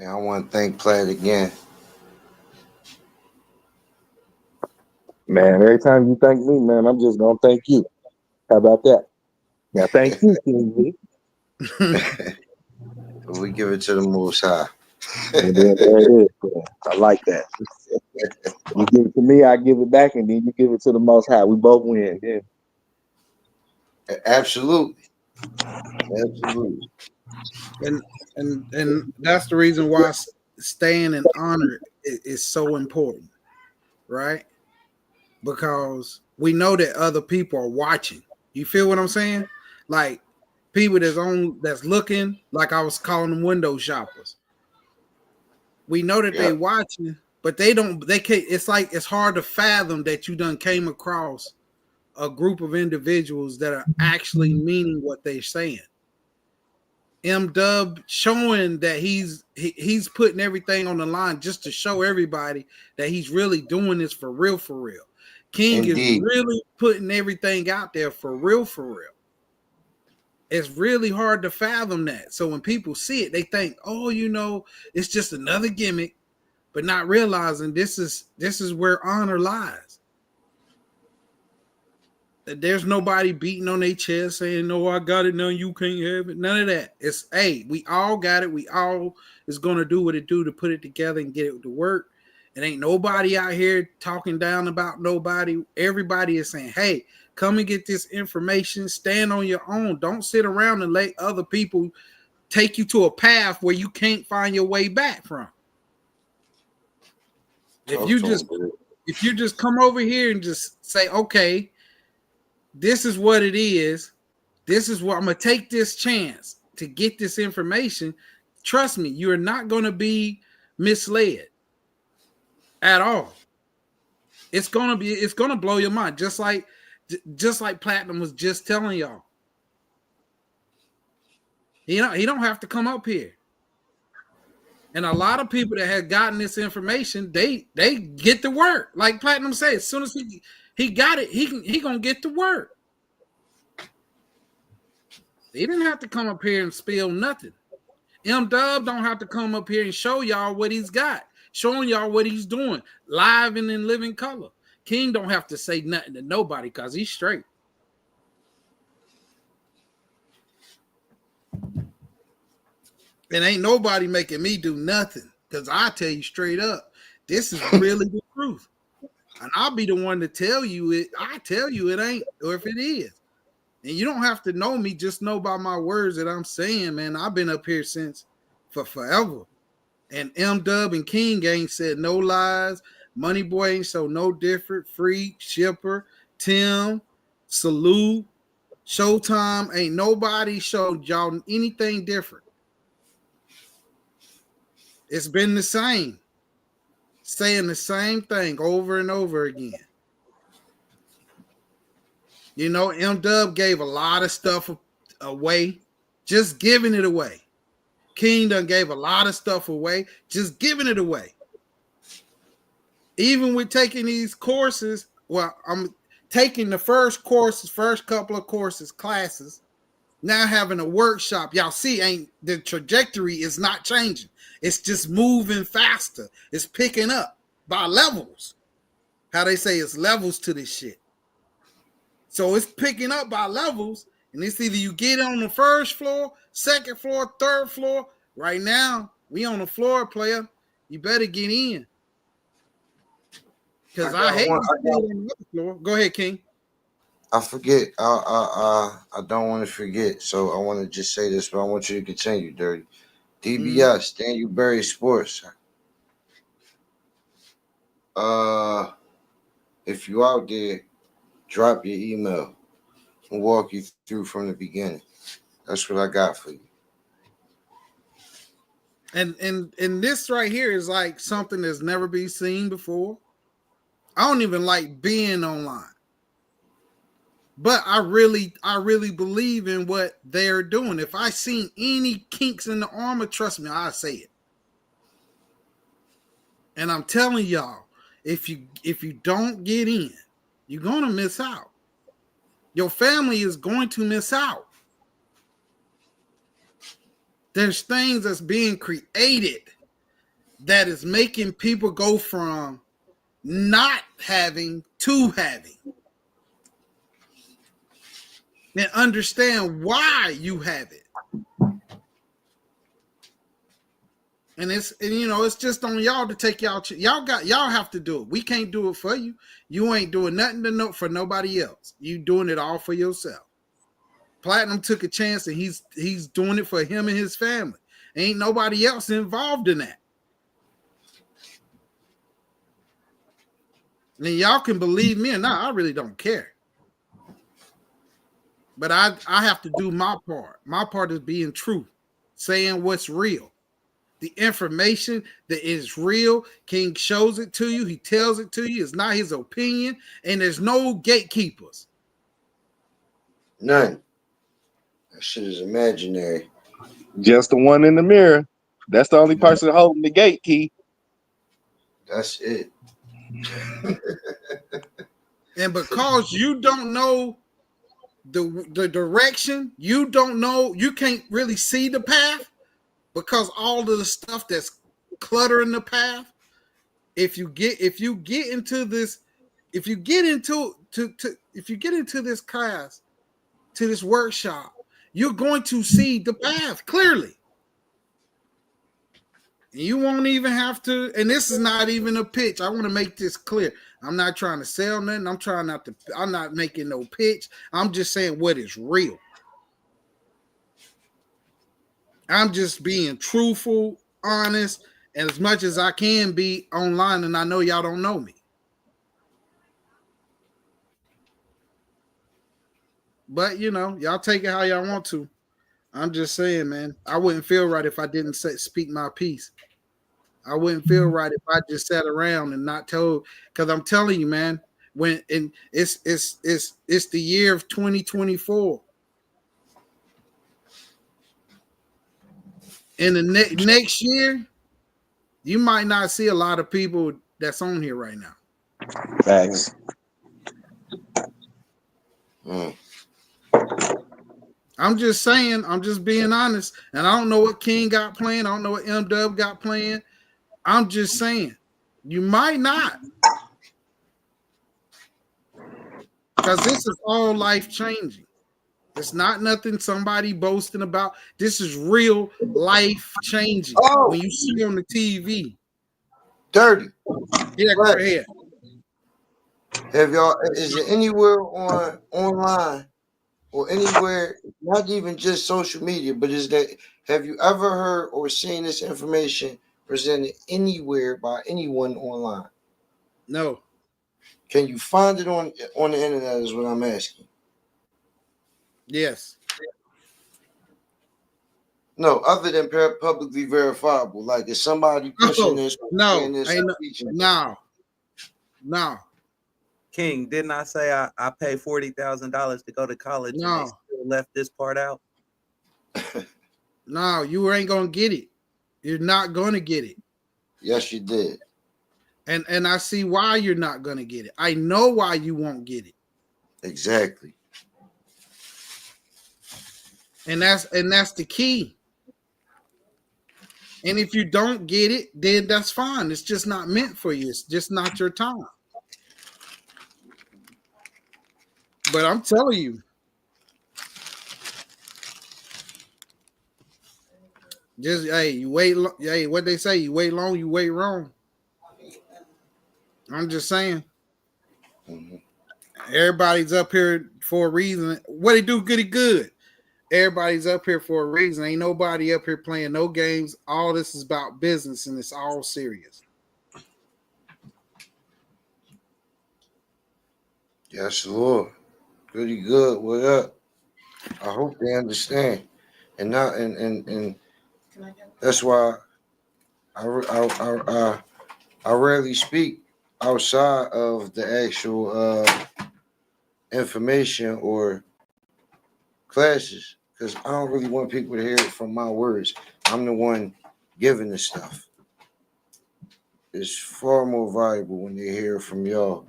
Man, I want to thank Platt again. Man, every time you thank me, man, I'm just gonna thank you. How about that? Now, thank you, King V. We give it to the Most High. And then there it is. Man. I like that. You give it to me, I give it back, and then you give it to the Most High. We both win. Yeah. Absolutely. Absolutely. And that's the reason why staying in honor is so important, right? Because we know that other people are watching. You feel what I'm saying? Like people that's looking, like I was calling them window shoppers. We know that they watching, but they can't. It's like it's hard to fathom that you done came across a group of individuals that are actually meaning what they're saying. M Dub showing that he's putting everything on the line just to show everybody that he's really doing this for real, for real. King Indeed. is really putting everything out there for real, for real. It's really hard to fathom that. So when people see it, they think, oh, it's just another gimmick, but not realizing this is where honor lies. There's nobody beating on their chest saying, no, I got it, no, you can't have it. None of that. It's, hey, we all got it. We all is going to do what it do to put it together and get it to work. And ain't nobody out here talking down about nobody. Everybody is saying, hey, come and get this information. Stand on your own. Don't sit around and let other people take you to a path where you can't find your way back from. If you just come over here and just say, okay, this is what it is. This is what I'm going to take this chance to get this information. Trust me, you're not going to be misled at all. It's going to blow your mind. Just like Platinum was just telling y'all. He don't have to come up here. And a lot of people that have gotten this information, they get to work. Like Platinum said, as soon as he got it, he gonna get to work. He didn't have to come up here and spill nothing. M Dub don't have to come up here and show y'all what he's got, showing y'all what he's doing, live and in living color. King don't have to say nothing to nobody because he's straight. And ain't nobody making me do nothing because I tell you straight up, this is really the truth. And I'll be the one to tell you it. I tell you it ain't, or if it is. And you don't have to know me, just know by my words that I'm saying, man. I've been up here for forever. And M Dub and King ain't said no lies. Money Boy ain't so no different. Freak, Shipper, Tim, Salute, Showtime. Ain't nobody showed y'all anything different. It's been the same. Saying the same thing over and over again. M Dub gave a lot of stuff away, just giving it away. King done gave a lot of stuff away, just giving it away. Even with taking these courses, well, I'm taking the first couple of courses, classes, now having a workshop. Y'all see, the trajectory is not changing. It's just moving faster. It's picking up by levels. How they say it's levels to this shit. So it's picking up by levels, and it's either you get on the first floor, second floor, third floor. Right now, we on the floor, player. You better get in. Because I hate to stay on the other floor. Go ahead, King. I forget. I don't want to forget. So I want to just say this, but I want you to continue, Dirty. DBS, Daniel Berry Sports. If you out there, drop your email and walk you through from the beginning. That's what I got for you. And this right here is like something that's never been seen before. I don't even like being online. But I really believe in what they're doing. If I seen any kinks in the armor, trust me, I say it. And I'm telling y'all, if you don't get in, you're gonna miss out. Your family is going to miss out. There's things that's being created that is making people go from not having to having, and understand why you have it. And it's just on y'all to take y'all have to do it. We can't do it for you. You ain't doing nothing for nobody else. You doing it all for yourself. Platinum took a chance, and he's doing it for him and his family. Ain't nobody else involved in that. And y'all can believe me or not, I really don't care. But I have to do my part. My part is being true, saying what's real. The information that is real, King shows it to you. He tells it to you. It's not his opinion, and there's no gatekeepers. None. That shit is imaginary. Just the one in the mirror. That's the only person holding the gate key. That's it. And because you don't know the direction, you don't know, you can't really see the path, because all of the stuff that's cluttering the path. If you get into this class, to this workshop, you're going to see the path clearly. You won't even have to, and this is not even a pitch. I want to make this clear. I'm not trying to sell nothing. I'm not making no pitch. I'm just saying what is real. I'm just being truthful, honest, and as much as I can be online, and I know y'all don't know me. But, y'all take it how y'all want to. I'm just saying, man, I wouldn't feel right if I didn't speak my piece. I wouldn't feel right if I just sat around and not told, because I'm telling you, man, it's the year of 2024. In the next year, you might not see a lot of people that's on here right now. Thanks. I'm just saying, I'm just being honest. And I don't know what King got playing. I don't know what M-Dub got playing. I'm just saying, you might not. Because this is all life changing. It's not nothing somebody boasting about. This is real life changing. Oh. When you see on the TV. Dirty. Yeah, go ahead. Is there anywhere online or anywhere, not even just social media, but have you ever heard or seen this information presented anywhere by anyone online? No. Can you find it on the internet is what I'm asking. Yes. No, other than publicly verifiable. Like, is somebody pushing this? No. King, didn't I say I paid $40,000 to go to college and they still left this part out? No, you ain't gonna get it. You're not gonna get it. Yes, you did. And I see why you're not gonna get it. I know why you won't get it. Exactly. And that's the key. And if you don't get it, then that's fine. It's just not meant for you. It's just not your time. But I'm telling you, just you wait. What they say, you wait long, you wait wrong. I'm just saying. Mm-hmm. Everybody's up here for a reason. What they do, goody good. Everybody's up here for a reason. Ain't nobody up here playing no games. All this is about business, and it's all serious. Yes, Lord. Pretty good. What up? I hope they understand, and now and that's why I rarely speak outside of the actual information or classes, because I don't really want people to hear it from my words. I'm the one giving the stuff. It's far more valuable when they hear it from y'all,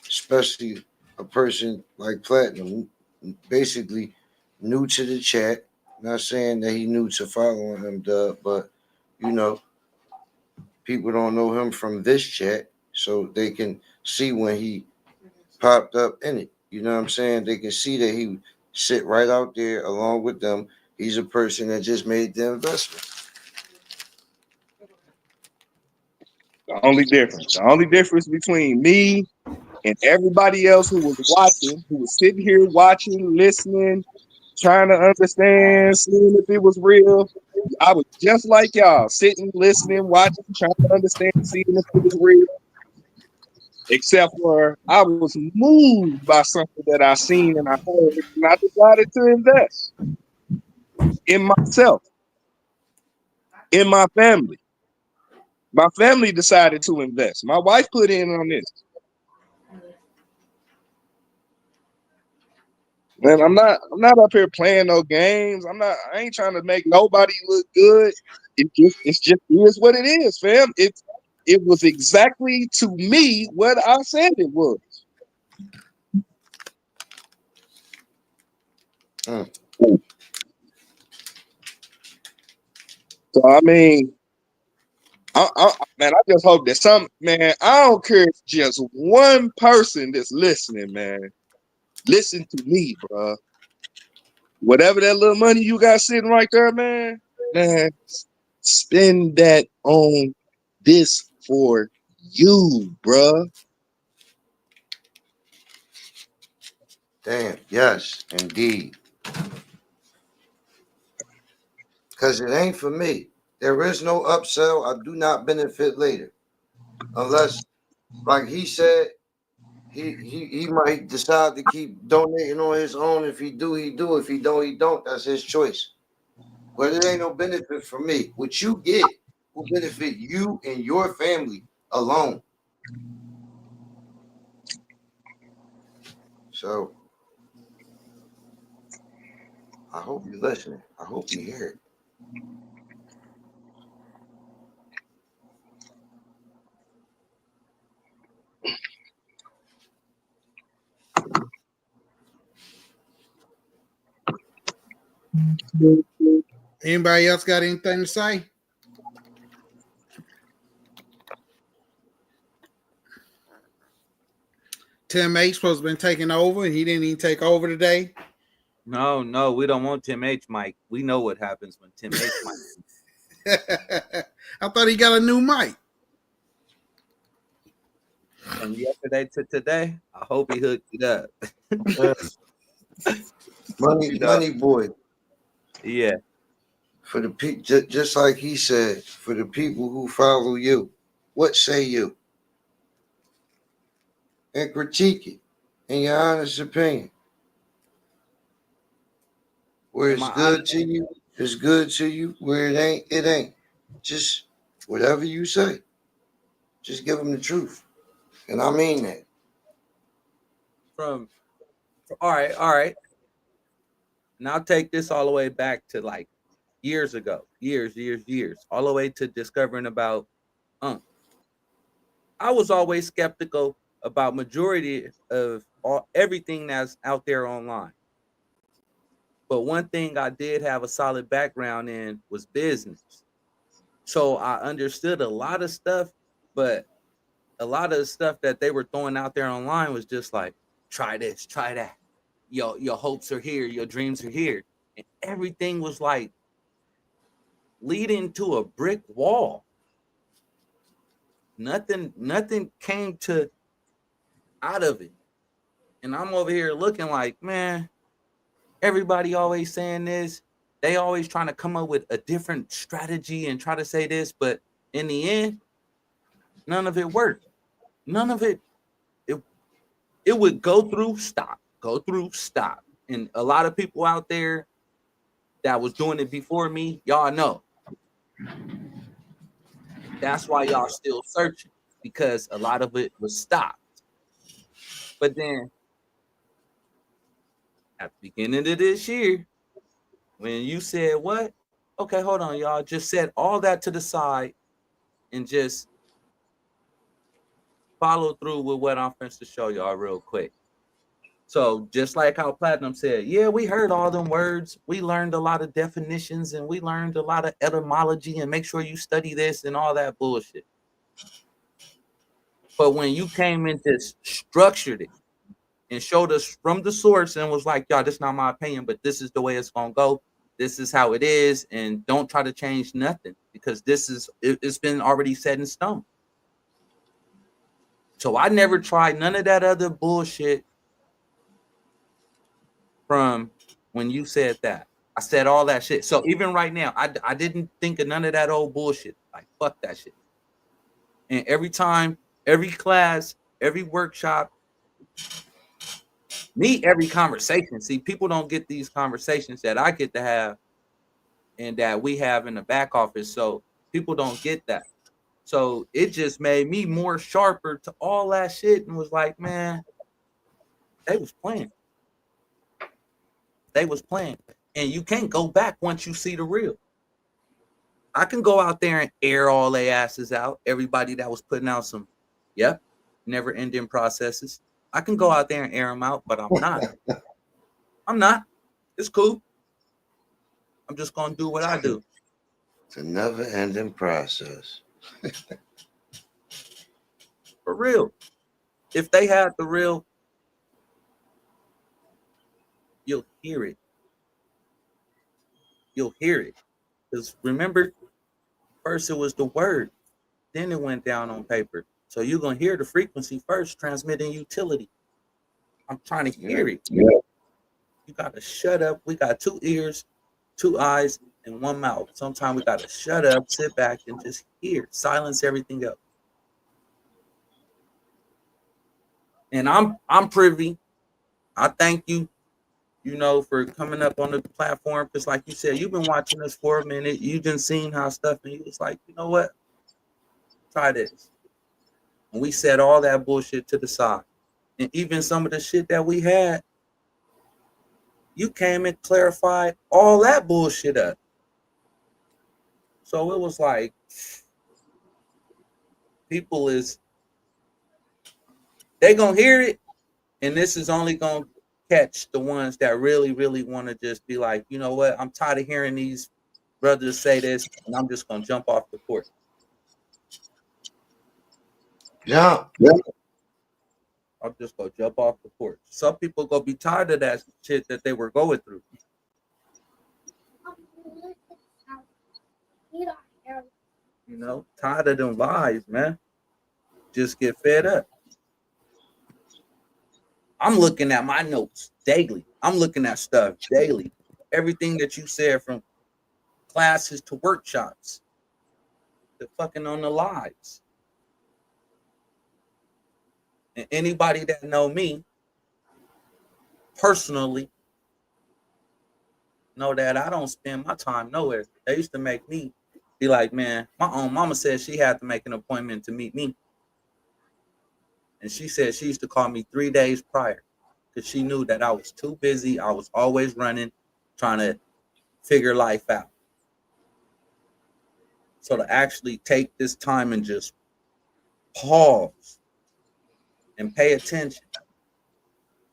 especially a person like Platinum, basically new to the chat. Not saying that he new to following him, but people don't know him from this chat, so they can see when he popped up in it. You know what I'm saying? They can see that he sit right out there along with them. He's a person that just made the investment. The only difference between me and everybody else who was watching, who was sitting here watching, listening, trying to understand, seeing if it was real. I was just like y'all, sitting, listening, watching, trying to understand, seeing if it was real. Except for I was moved by something that I seen and I heard, and I decided to invest in myself, in my family. My family decided to invest. My wife put in on this. Man, I'm not up here playing no games. I ain't trying to make nobody look good. It's just is what it is, fam. It was exactly to me what I said it was. Mm. So I mean, man, I just hope that I don't care if just one person that's listening, man, listen to me, bro. Whatever that little money you got sitting right there, man, spend that on this for you, bro. Damn, yes, indeed. Because it ain't for me. There is no upsell. I do not benefit later. Unless, like he said, he might decide to keep donating on his own. If he do, he do. If he don't, he don't. That's his choice. But it ain't no benefit for me. What you get will benefit you and your family alone. So I hope you're listening. I hope you hear it. Anybody else got anything to say? Tim H supposed to been taking over. He didn't even take over today. No, we don't want Tim H, Mike. We know what happens when Tim H, Mike. I thought he got a new mic. From yesterday to today, I hope he hooked it up. Money boy. Yeah. For the people, just like he said, for the people who follow you, what say you? And critique it in your honest opinion. Where it's good to you, it's good to you. Where it ain't, it ain't. Just whatever you say, just give them the truth. And I mean that. All right. Now take this all the way back to like years ago, years, all the way to discovering about I was always skeptical about majority of everything that's out there online. But one thing I did have a solid background in was business. So I understood a lot of stuff, but a lot of the stuff that they were throwing out there online was just like, try this, try that. Your hopes are here, your dreams are here. And everything was like leading to a brick wall. Nothing came to out of it. And I'm over here looking like, man, everybody always saying this. They always trying to come up with a different strategy and try to say this, but in the end, none of it worked. None of it would go through, stop. And a lot of people out there that was doing it before me, y'all know. That's why y'all still searching, because a lot of it was stopped. But then at the beginning of this year, when you said what? Okay, hold on, y'all. Just set all that to the side and just follow through with what I'm going to show y'all real quick. So just like how Platinum said, yeah, we heard all them words. We learned a lot of definitions and we learned a lot of etymology and make sure you study this and all that bullshit. But when you came in, just structured it and showed us from the source and was like, y'all, this is not my opinion, but this is the way it's gonna go. This is how it is, and don't try to change nothing because it's been already set in stone. So I never tried none of that other bullshit from when you said that. I said all that shit. So even right now, I didn't think of none of that old bullshit. Like, fuck that shit. And every time, every class, every workshop, every conversation. See, people don't get these conversations that I get to have and that we have in the back office. So people don't get that. So it just made me more sharper to all that shit and was like, man, they was playing. They was playing. And you can't go back once you see the real. I can go out there and air all their asses out. Everybody that was putting out some, never ending processes. I can go out there and air them out, but I'm not. I'm not. It's cool. I'm just going to do what I do. It's a never ending process. For real. If they had the real, you'll hear it. You'll hear it. Because remember, first it was the word, then it went down on paper. So you're going to hear the frequency first, transmitting utility. I'm trying to hear it. Yeah. You got to shut up. We got 2 ears, 2 eyes, and 1 mouth. Sometimes we got to shut up, sit back, and just hear. Silence everything else. And I'm privy. I thank you, for coming up on the platform. Because like you said, you've been watching this for a minute. You've been seeing how stuff, and you was like, you know what? Try this. And we set all that bullshit to the side. And even some of the shit that we had, you came and clarified all that bullshit up. So it was like, people they gonna hear it, and this is only gonna catch the ones that really, really want to just be like, you know what, I'm tired of hearing these brothers say this, and I'm just gonna jump off the porch. Jump. I'm just gonna jump off the porch. Some people gonna be tired of that shit that they were going through. Tired of them lies, man. Just get fed up. I'm looking at my notes daily. I'm looking at stuff daily. Everything that you said, from classes to workshops, to fucking on the lives. And anybody that know me personally know that I don't spend my time nowhere. They used to make me be like, man, my own mama said she had to make an appointment to meet me. And she said she used to call me 3 days prior because she knew that I was too busy. I was always running, trying to figure life out. So to actually take this time and just pause and pay attention and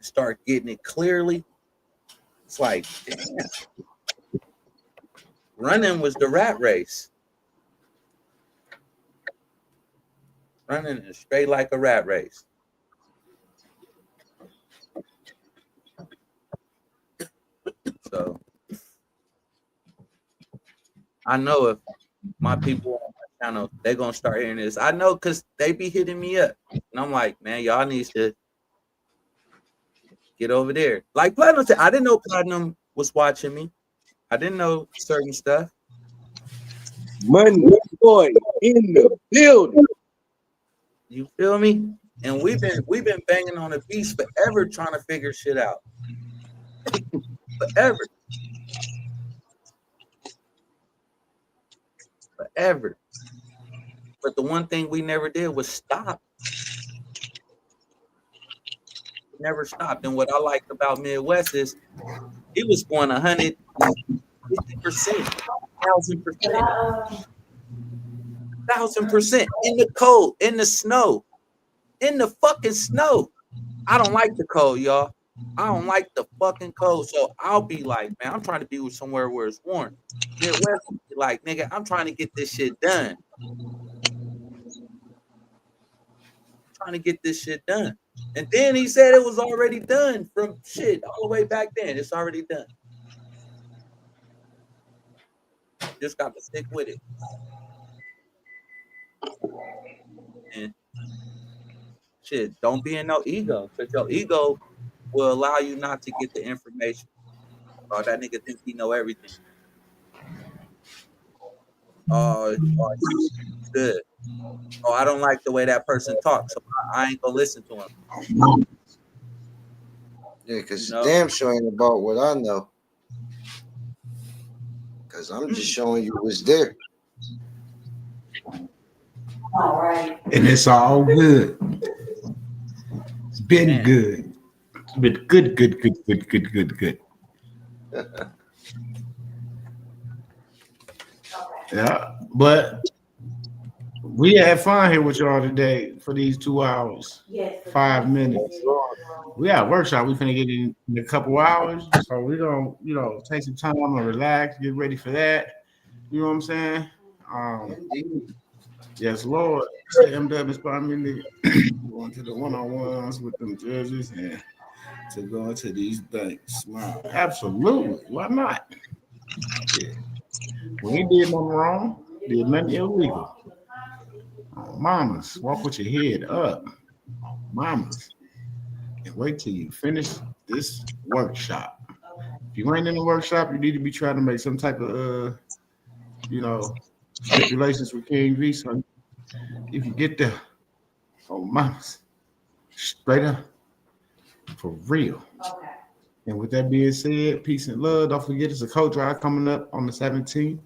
start getting it clearly, it's like, damn. Running was the rat race. Running is straight like a rat race. So I know if my people on my channel, they're gonna start hearing this. I know because they be hitting me up. And I'm like, man, y'all need to get over there. Like Platinum said, I didn't know Platinum was watching me. I didn't know certain stuff. Money boy in the building. You feel me? And we've been banging on the beats forever, trying to figure shit out. Forever. But the one thing we never did was stop. Never stopped. And what I liked about Midwest is he was going 150%, 1,000% in the cold, in the snow, in the fucking snow. I don't like the cold, y'all. I don't like the fucking cold, so I'll be like, man, I'm trying to be with somewhere where it's warm. Midwest will be like, nigga, I'm trying to get this shit done. Trying to get this shit done. And then he said it was already done from shit all the way back then. It's already done. Just got to stick with it. And shit, don't be in no ego, because your ego will allow you not to get the information. Oh, that nigga thinks he know everything. Oh, he's good. Oh, I don't like the way that person talks, so I ain't gonna listen to him. Yeah, because You know? damn sure ain't about what I know. Because I'm just showing you what's there. All right. And it's all good. It's been Man. good. It's been good. Yeah, but we had fun here with y'all today for these 2 hours, Yes. 5 minutes. We got a workshop. We finna get in a couple hours, so we gonna, take some time and relax, get ready for that. You know what I'm saying? Indeed. Yes, Lord. Say MW inspired me to go into the one-on-ones with them judges and to go into these things. Smile. Absolutely. Why not? Yeah. We ain't did nothing wrong. Did nothing illegal. Mamas, walk with your head up. Mamas. And wait till you finish this workshop. If you ain't in the workshop, you need to be trying to make some type of stipulations with King V. So if you get there, mamas, straight up, for real. Okay. And with that being said, peace and love. Don't forget, it's a coat drive coming up on the 17th.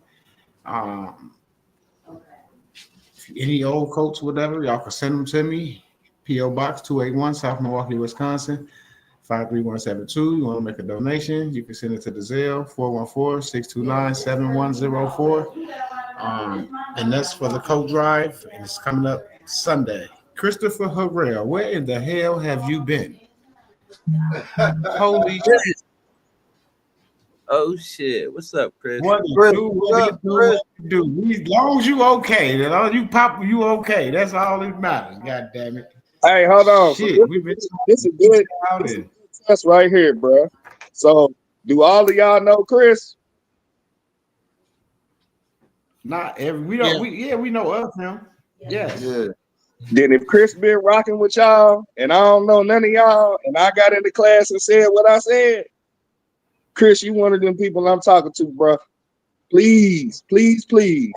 Any old coats, whatever, y'all can send them to me. P.O. Box 281, South Milwaukee, Wisconsin, 53172. You want to make a donation, you can send it to the Zelle, 414-629-7104. And that's for the coat drive, and it's coming up Sunday. Christopher Harrell, where in the hell have you been? Holy shit. Oh shit! What's up, Chris? What you do? As long as you okay, as long as you pop, you okay. That's all that matters. God damn it. Hey, hold on. Shit, So we've been this is good. out This is in. good test right here, bro. So, do all of y'all know Chris? Not every we don't we know of him. Yes. Yeah. Then if Chris been rocking with y'all, and I don't know none of y'all, and I got into class and said what I said, Chris, you one of them people I'm talking to, bro. Please, please, please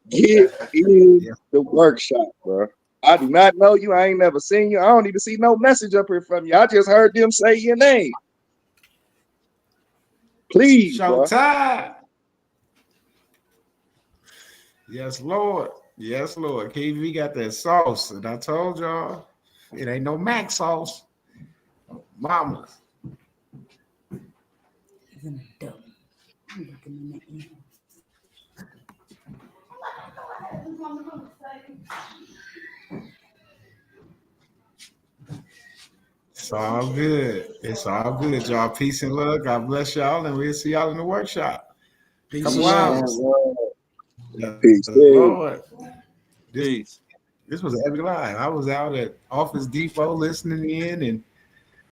get in the workshop, bro. I do not know you. I ain't never seen you. I don't even see no message up here from you. I just heard them say your name. Please, bro. Showtime. Yes, Lord. Yes, Lord. KV got that sauce, and I told y'all it ain't no Mac sauce. Mama. He's an adult. I'm looking in the ear. It's all good. It's all good, y'all. Peace and love. God bless y'all, and we'll see y'all in the workshop. Peace Couple and hours. love. Peace. Lord. Peace. This was a heavy line. I was out at Office Depot listening in and